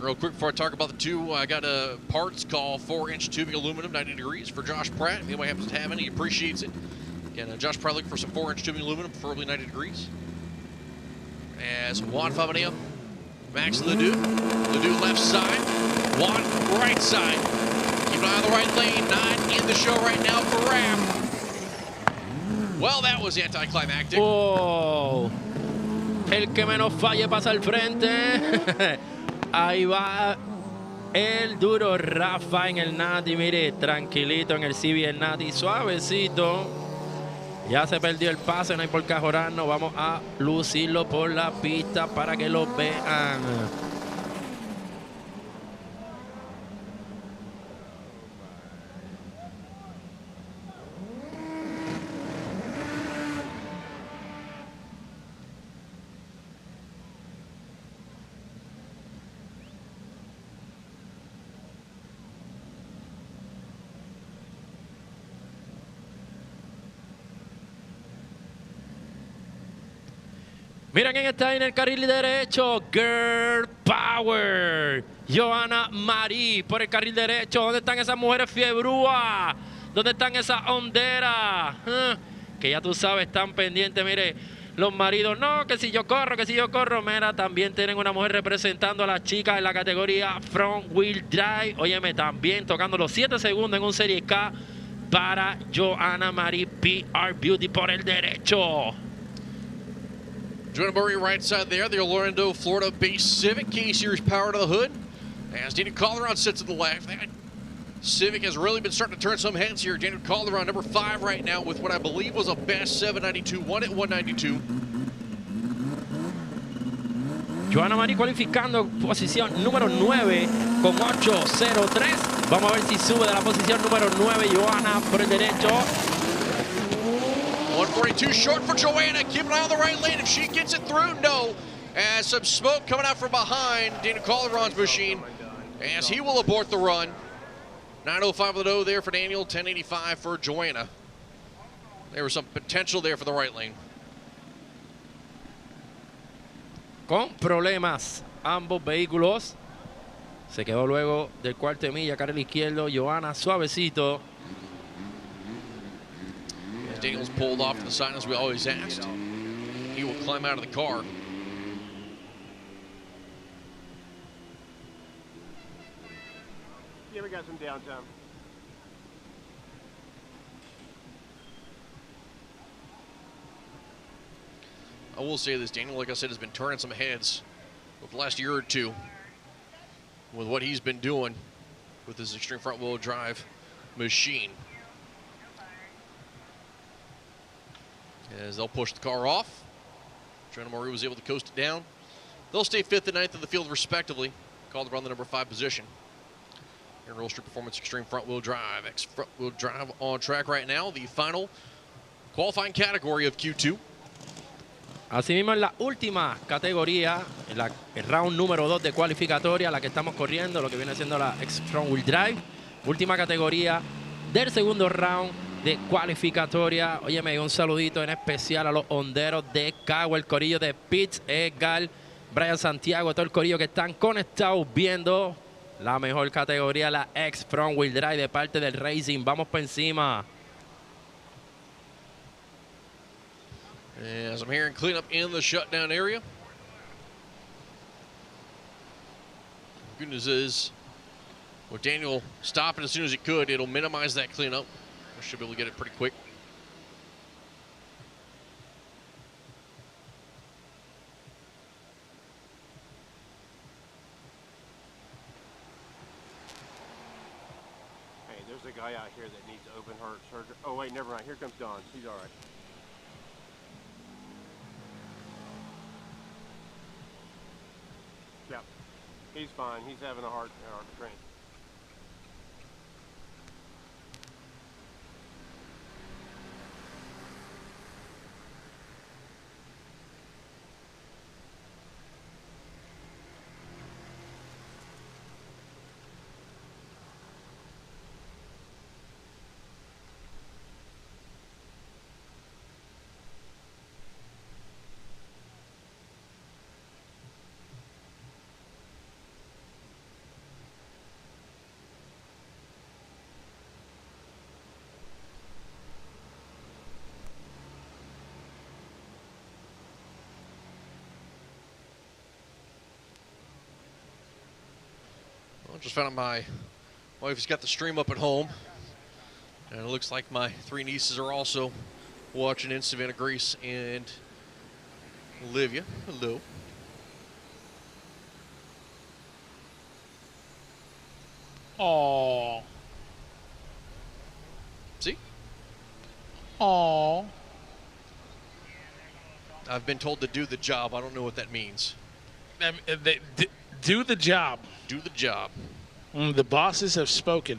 Real quick before I talk about the two, I got a parts call 4-inch tubing aluminum, 90 degrees for Josh Pratt. If anybody happens to have any, he appreciates it. Again, Josh Pratt looking for some 4-inch tubing aluminum, preferably 90 degrees. As Juan Fabanea, Max Ledu left side, Juan right side. Keep an eye on the right lane, 9 in the show right now for Ram. Well, that was anticlimactic. Oh, el que menos falle pasa al frente. Ahí va el duro Rafa en el Nati. Mire, tranquilito en el Civic el Nati, suavecito. Ya se perdió el pase, no hay por qué ajorarnos. Vamos a lucirlo por la pista para que lo vean. Mira quién está ahí en el carril derecho. Girl Power. Johanna Marí por el carril derecho. ¿Dónde están esas mujeres fiebrúas? ¿Dónde están esas honderas? Que ya tú sabes, están pendientes. Mire, los maridos, no, que si yo corro, que si yo corro. Mira, también tienen una mujer representando a las chicas en la categoría Front Wheel Drive. Óyeme, también tocando los 7 segundos en un Serie K para Johanna Marí PR Beauty por el derecho. Joanna Murray right side there, the Orlando, Florida-based Civic, K-Series power to the hood. As Daniel Calderon sits to the left. That Civic has really been starting to turn some heads here. Daniel Calderon, number 5 right now with what I believe was a best 792, won at 192. Johanna Marí cualificando posición número 9 con 8.03. Vamos a ver si sube de la posición número 9 Johanna por el derecho. 142 short for Joanna. Keep an eye on the right lane. If she gets it through, no. As some smoke coming out from behind Daniel Calderon's machine as he will abort the run. 905 of the dough there for Daniel, 1085 for Joanna. There was some potential there for the right lane. Con problemas ambos vehículos. Se quedó luego del cuarto de milla, carril izquierdo. Johanna suavecito. Daniel's pulled off to the side as we always asked. He will climb out of the car. Yeah, we got some downtime. I will say this, Daniel, like I said, has been turning some heads over the last year or two with what he's been doing with his extreme front wheel drive machine. As they'll push the car off. Joanna Marie was able to coast it down. They'll stay 5th and 9th in the field respectively. Called around the number 5 position. Here in Real Street Performance Extreme Front Wheel Drive. Front Wheel Drive on track right now. The final qualifying category of Q2. Asimismo en la última categoría, el round número 2 de cualificatoria, la que estamos corriendo, lo que viene siendo la Front Wheel Drive. Última categoría del segundo round de cualificatoria. Óyeme, un saludito en especial a los honderos de Cagua, el corillo de Pitts, Edgar, Brian Santiago, todo el corillo que están conectados viendo la mejor categoría, la X Front Wheel Drive de parte del Racing. Vamos por encima. As I'm hearing cleanup in the shutdown area. Good news is, with Daniel stopping as soon as he could, it'll minimize that cleanup. We should be able to get it pretty quick. Hey, there's a guy out here that needs open heart surgery. Oh, wait, never mind. Here comes Don. He's all right. Yep. He's fine. He's having a heart train. Just found out my wife has got the stream up at home. And it looks like my 3 nieces are also watching in Savannah, Grace, and Olivia. Hello. Aww. See? Aww. I've been told to do the job. I don't know what that means. Do the job. Do the job. The bosses have spoken.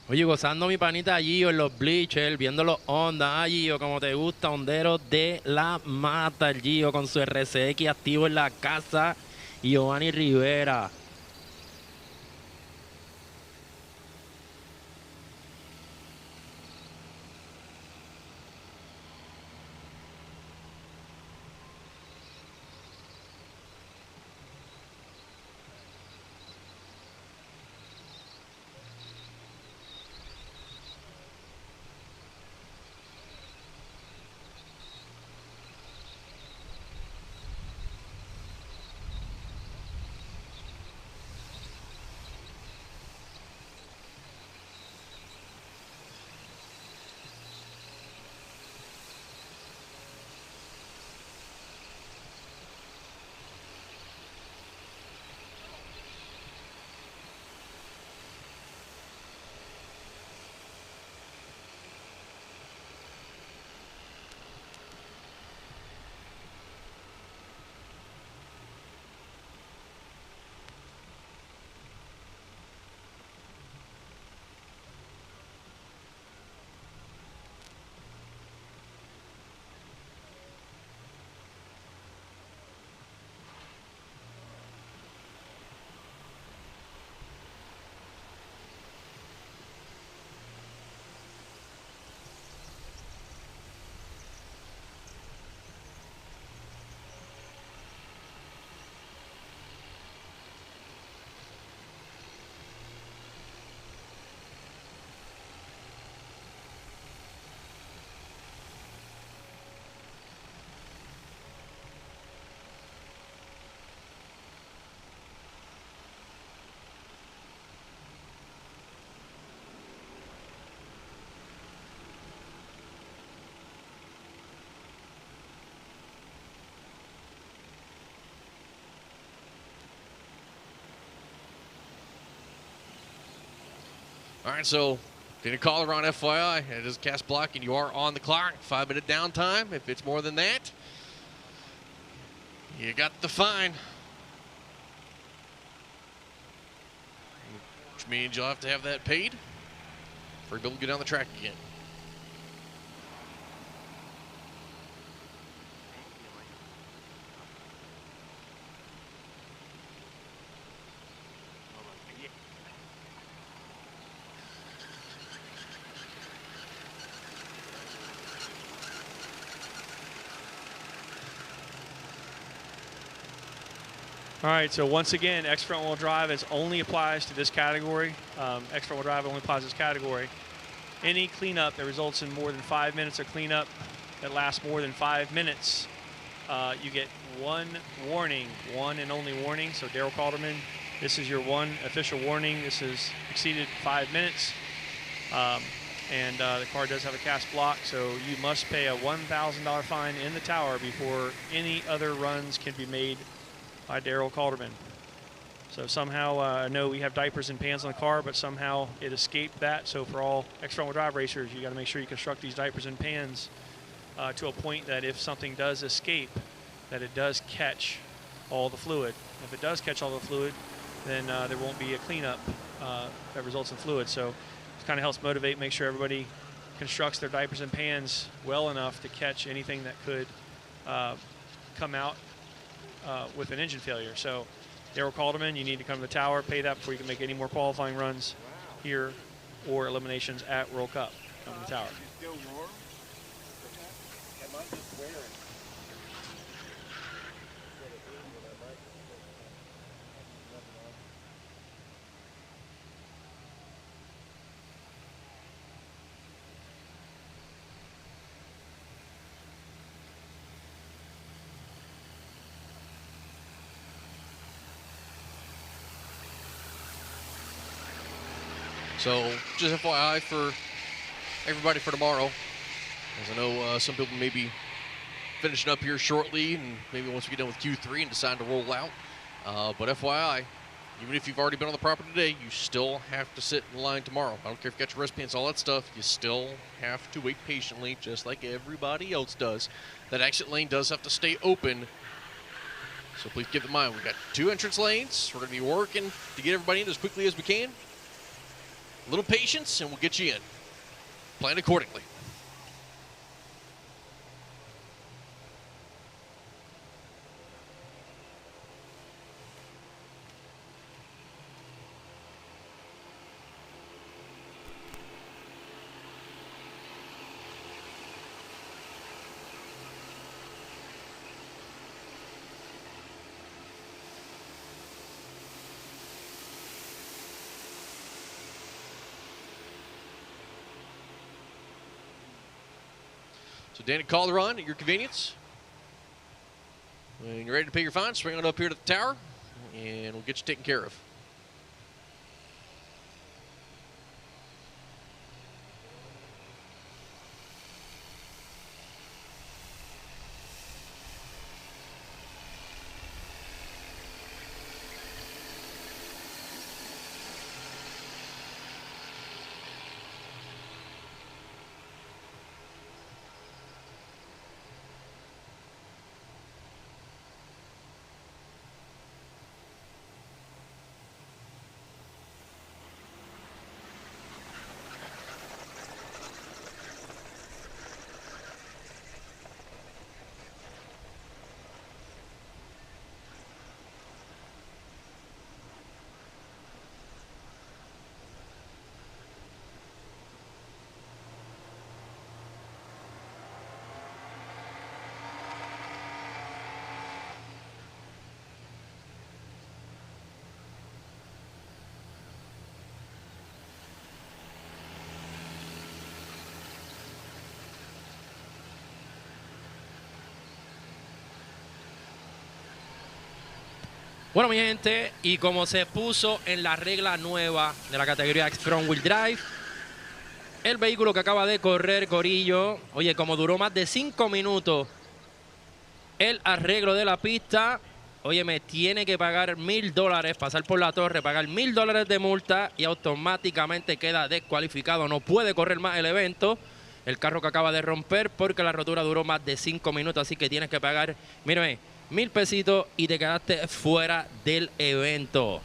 Oye, gozando mi panita Gio en los bleachers, viendo los Honda. Ah, Gio, como te gusta, hondero de la mata. El Gio con su RCX activo en la casa. Y Giovanni Rivera. All right, so didn't call her on FYI. It is cast block, and you are on the clock. 5-minute downtime. If it's more than that, you got the fine. Which means you'll have to have that paid for you to get on the track again. All right, so once again, X front wheel drive only applies to this category. X front wheel drive only applies to this category. Any cleanup that results in more than 5 minutes of cleanup that lasts more than 5 minutes, you get one warning, one and only warning. So Daryl Calderman, this is your one official warning. This has exceeded 5 minutes. And the car does have a cast block, so you must pay a $1,000 fine in the tower before any other runs can be made by Daryl Calderman. So somehow, I know we have diapers and pans on the car, but somehow it escaped that. So for all X front wheel drive racers, you got to make sure you construct these diapers and pans to a point that if something does escape, that it does catch all the fluid. If it does catch all the fluid, then there won't be a cleanup that results in fluid. So it kind of helps motivate, make sure everybody constructs their diapers and pans well enough to catch anything that could come out with an engine failure. So Daryl Calderman, you need to come to the tower, pay that before you can make any more qualifying runs here or eliminations at World Cup. Come to the tower. So just FYI for everybody for tomorrow, as I know some people may be finishing up here shortly, and maybe once we get done with Q3 and decide to roll out. But FYI, even if you've already been on the property today, you still have to sit in line tomorrow. I don't care if you got your wristbands, all that stuff. You still have to wait patiently, just like everybody else does. That exit lane does have to stay open. So please keep in mind, we've got 2 entrance lanes. We're going to be working to get everybody in as quickly as we can. A little patience, and we'll get you in. Plan accordingly. So Danny Calderon at your convenience. When you're ready to pay your fine, swing on up here to the tower, and we'll get you taken care of. Bueno, mi gente, y como se puso en la regla nueva de la categoría Front Wheel Drive, el vehículo que acaba de correr, Corillo, oye, como duró más de 5 minutos el arreglo de la pista, oye, me tiene que pagar $1000, pasar por la torre, pagar $1000 de multa y automáticamente queda descualificado. No puede correr más el evento, el carro que acaba de romper, porque la rotura duró más de 5 minutos, así que tienes que pagar, mírame, 1000 pesitos y te quedaste fuera del evento.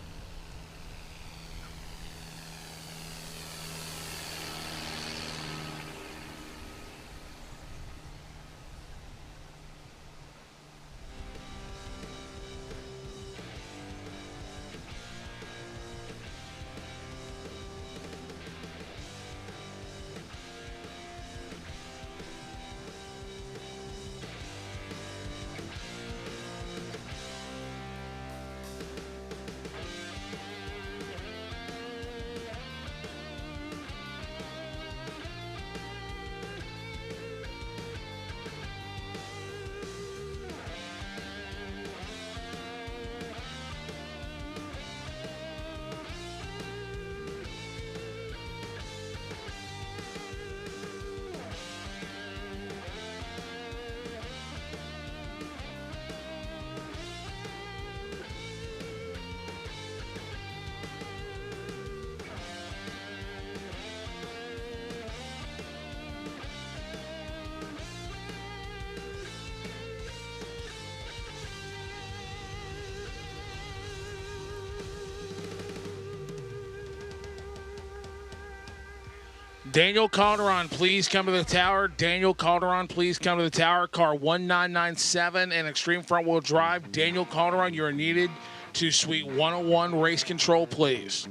Daniel Calderon, please come to the tower. Daniel Calderon, please come to the tower. Car 1997 and Extreme Front Wheel Drive. Daniel Calderon, you're needed to Suite 101 Race Control, please.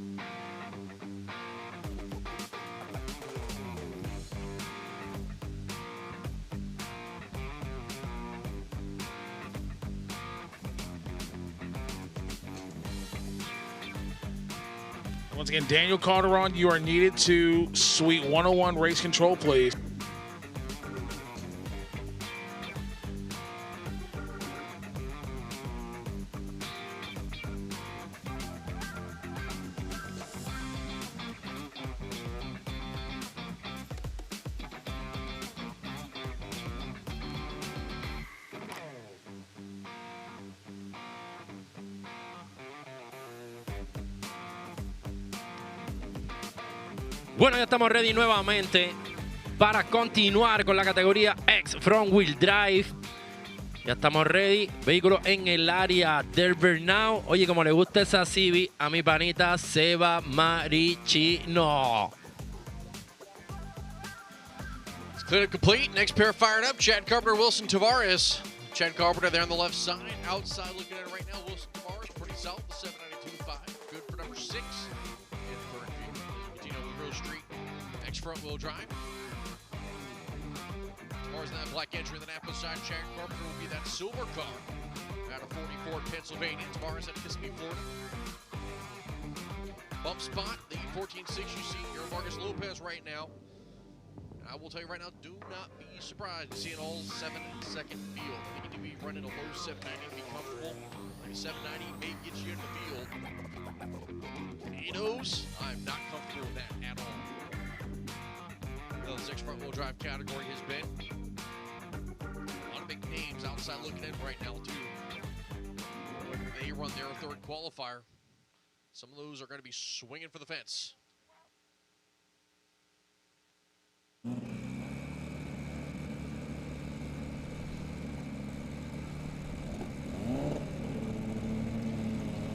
Once again, Daniel Calderon, you are needed to Suite 101 Race Control, please. Bueno, ya estamos ready nuevamente para continuar con la categoría X Front Wheel Drive. Ya estamos ready. Vehículo en el área del burnout. Oye, como le gusta esa Civic a mi panita Seba Marichino. It's cleared up complete. Next pair fired up. Chad Carpenter, Wilson Tavares. Chad Carpenter there on the left side. Outside looking at it right now. Wilson Tavares, pretty solid. The 792.5. Good for number 6. In third gear. Latino Grove Street. X front wheel drive. Tavares in that black entry, the Napa side. Chad Carpenter will be that silver car. Out of 44 Pennsylvania. Tavares at Kissimmee, Florida. Bump spot. The 14.6 you see here. Marcus Lopez right now. And I will tell you right now, do not be surprised to see an all 7-second field. I think you need to be running a low 790 to be comfortable. Like a 790 may get you in the field. 8.0s, I'm not comfortable with that at all. The 6 front wheel drive category has been a lot of big names outside looking in right now too. They run their third qualifier. Some of those are going to be swinging for the fence.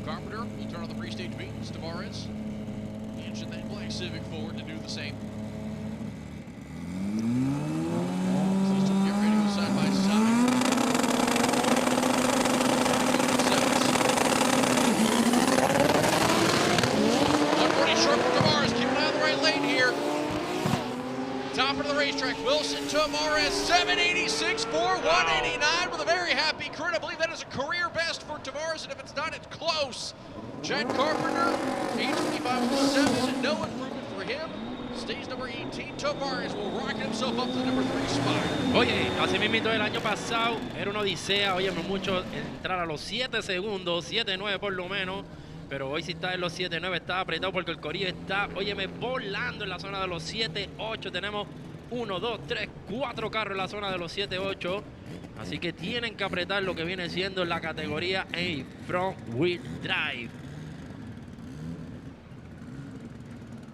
Carpenter will turn on the pre-stage beams. Tavares engine that black Civic forward to do the same. These two get ready to go side by side. 140 short for Tavares, keeping out of the right lane here. Top of the racetrack, Wilson Tavares, 786 for 189 with a very happy crew. I believe that is a career best for Tavares, and if it's not, it's close. Chad Carpenter, 825.7, no improvement for him. Stays number 18. Tavares will rocket himself up to the number 3 spot. Oye, así mismito el año pasado era una odisea, oye, mucho entrar a los 7 segundos, 7-9 por lo menos. Pero hoy sí está en los 7-9, está apretado porque el corillo está, óyeme, volando en la zona de los 7-8. Tenemos 1, 2, 3, 4 carros en la zona de los 7-8. Así que tienen que apretar lo que viene siendo la categoría A Front Wheel Drive.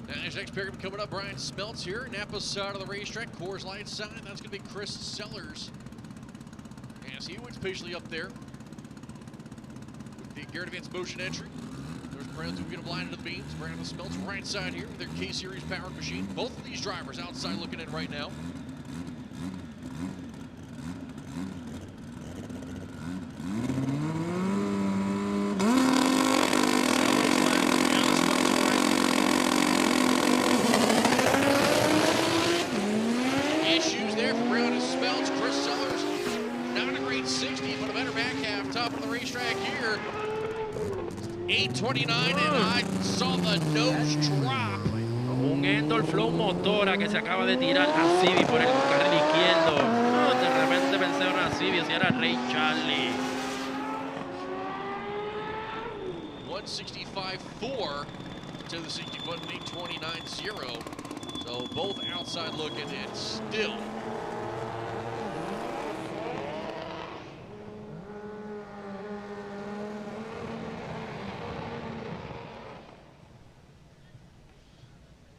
Now, his next pair coming up, Brian Smeltz here, Napa side of the racetrack, Coors Light side. That's going to be Chris Sellers. As he waits patiently up there with the Garrett Advanced motion entry. There's Browns who get him lined into the beams. Brandon Smeltz right side here with their K-Series powered machine. Both of these drivers outside looking in right now. Issues there for Brandon Smeltz. Chris Sellers, not a great 60, but a better back half. Top of the racetrack here. 829, and I saw the nose drop. Un Endor Flow Motora que se acaba de tirar a Civi por el carril izquierdo. Oh, de repente pensé en una Civi, si era Ray Charlie. 165.4 to the 60 button, 829.0. So both outside looking and still.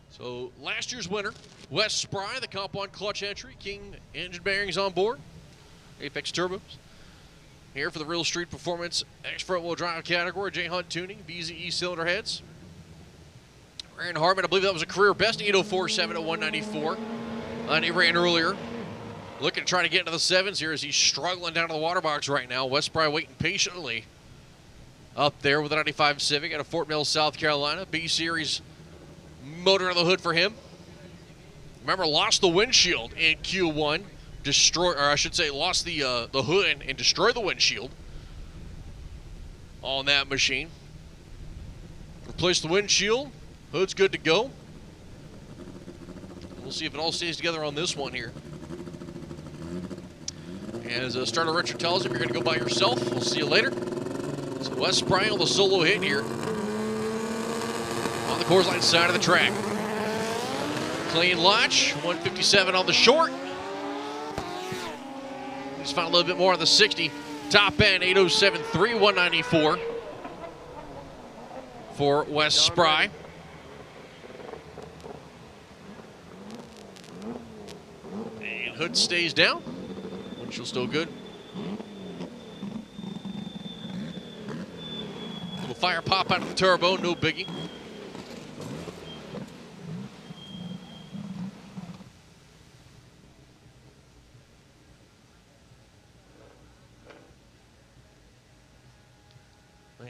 So last year's winner, Wes Spry, the Comp 1 clutch entry, King engine bearings on board, Apex turbos. Here for the Real Street Performance X front wheel drive category, J Hunt tuning, BZE cylinder heads. Aaron Harmon, I believe that was a career best, 804.7 at 194. And he ran earlier. Looking to try to get into the 7s here as he's struggling down to the water box right now. Wes Spry waiting patiently up there with a 95 Civic out of Fort Mill, South Carolina. B-Series motor on the hood for him. Remember, lost the windshield in Q1. Lost the hood and destroyed the windshield on that machine. Replaced the windshield. Hood's good to go. We'll see if it all stays together on this one here. As Starter Richard tells him, you're going to go by yourself. We'll see you later. So Wes Spry on the solo hit here on the Coors Light side of the track. Clean launch, 157 on the short. He's found a little bit more on the 60. Top end, 807.3, 194 for Wes Spry. hood stays down. Windshield's still good. Little fire pop out of the turbo, no biggie.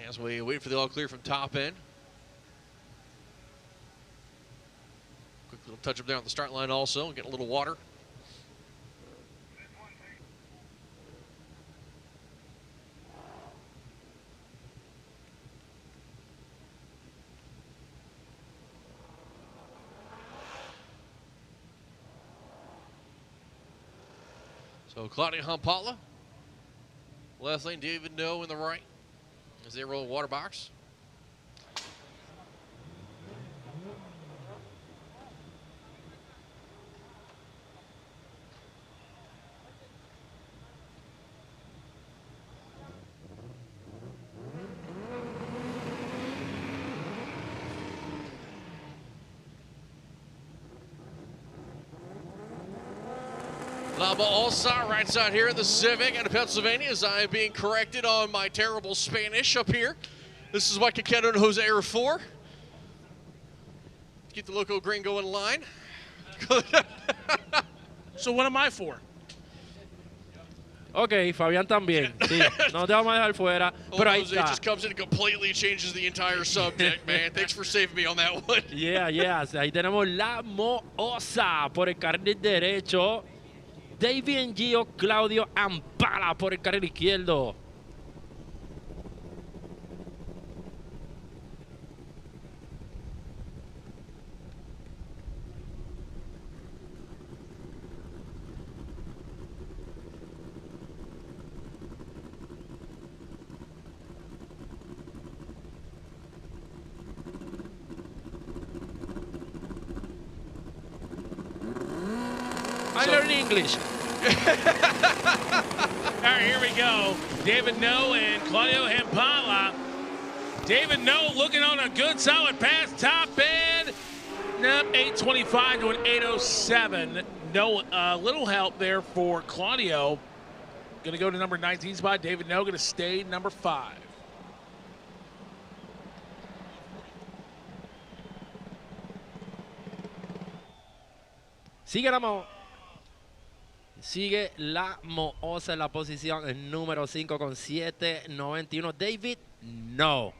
As we wait for the all clear from top end. Quick little touch up there on the start line also, get a little water. So Claudio Hampala, left lane, David No in the right as they roll a water box. Lava All-Star right side here in the Civic out of Pennsylvania as I am being corrected on my terrible Spanish up here. This is what Caqueto and Jose are for. Keep the loco gringo in line. So what am I for? Ok, Fabián también. Sí, no te vamos a dejar fuera. Pero ahí Jose está. just comes in and completely changes the entire subject, man. Thanks for saving me on that one. Yeah. Ahí tenemos la Moosa por el carril derecho. David Gio, Claudio Hampala por el carril izquierdo. I learned English. All right, here we go. David No and Claudio Hampala. David No looking on a good solid pass, top end. No, 825 to an 807. No, little help there for Claudio. Going to go to number 19 spot. David No going to stay number 5. Sigue la Moosa en la posición el número 5 con 7.91. David No.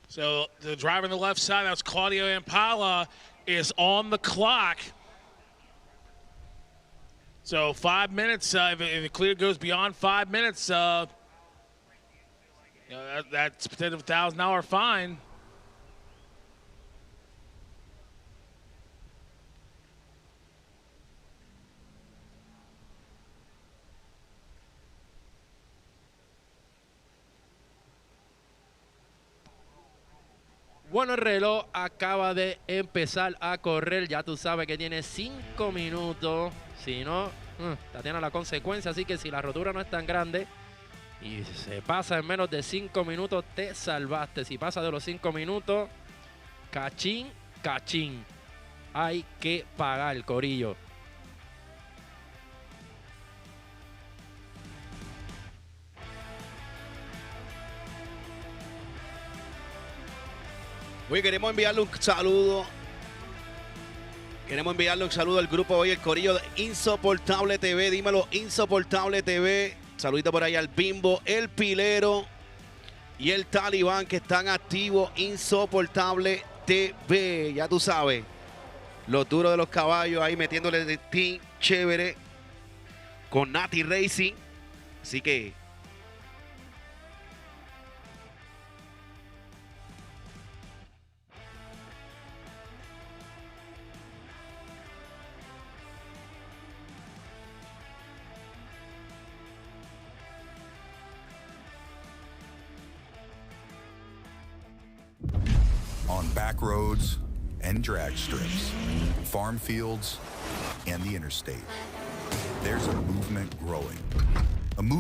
So the driver on the left side, that's Claudio Hampala, is on the clock. So 5 minutes, if the clear goes beyond 5 minutes, that's a potential $1,000 fine. Bueno, el reloj acaba de empezar a correr. Ya tú sabes que tiene 5 minutos. Si no, Tatiana la consecuencia. Así que si la rotura no es tan grande y se pasa en menos de 5 minutos, te salvaste. Si pasa de los 5 minutos, cachín, cachín. Hay que pagar, corillo. Oye, queremos enviarle un saludo. Queremos enviarle un saludo al grupo hoy, el corillo de Insoportable TV. Dímelo, Insoportable TV. Saludito por ahí al Bimbo, el Pilero y el Talibán que están activos. Insoportable TV. Ya tú sabes. Los duros de los caballos ahí metiéndole de team chévere con Nati Racing. Así que on back roads and drag strips, farm fields, and the interstate. There's a movement growing. A movement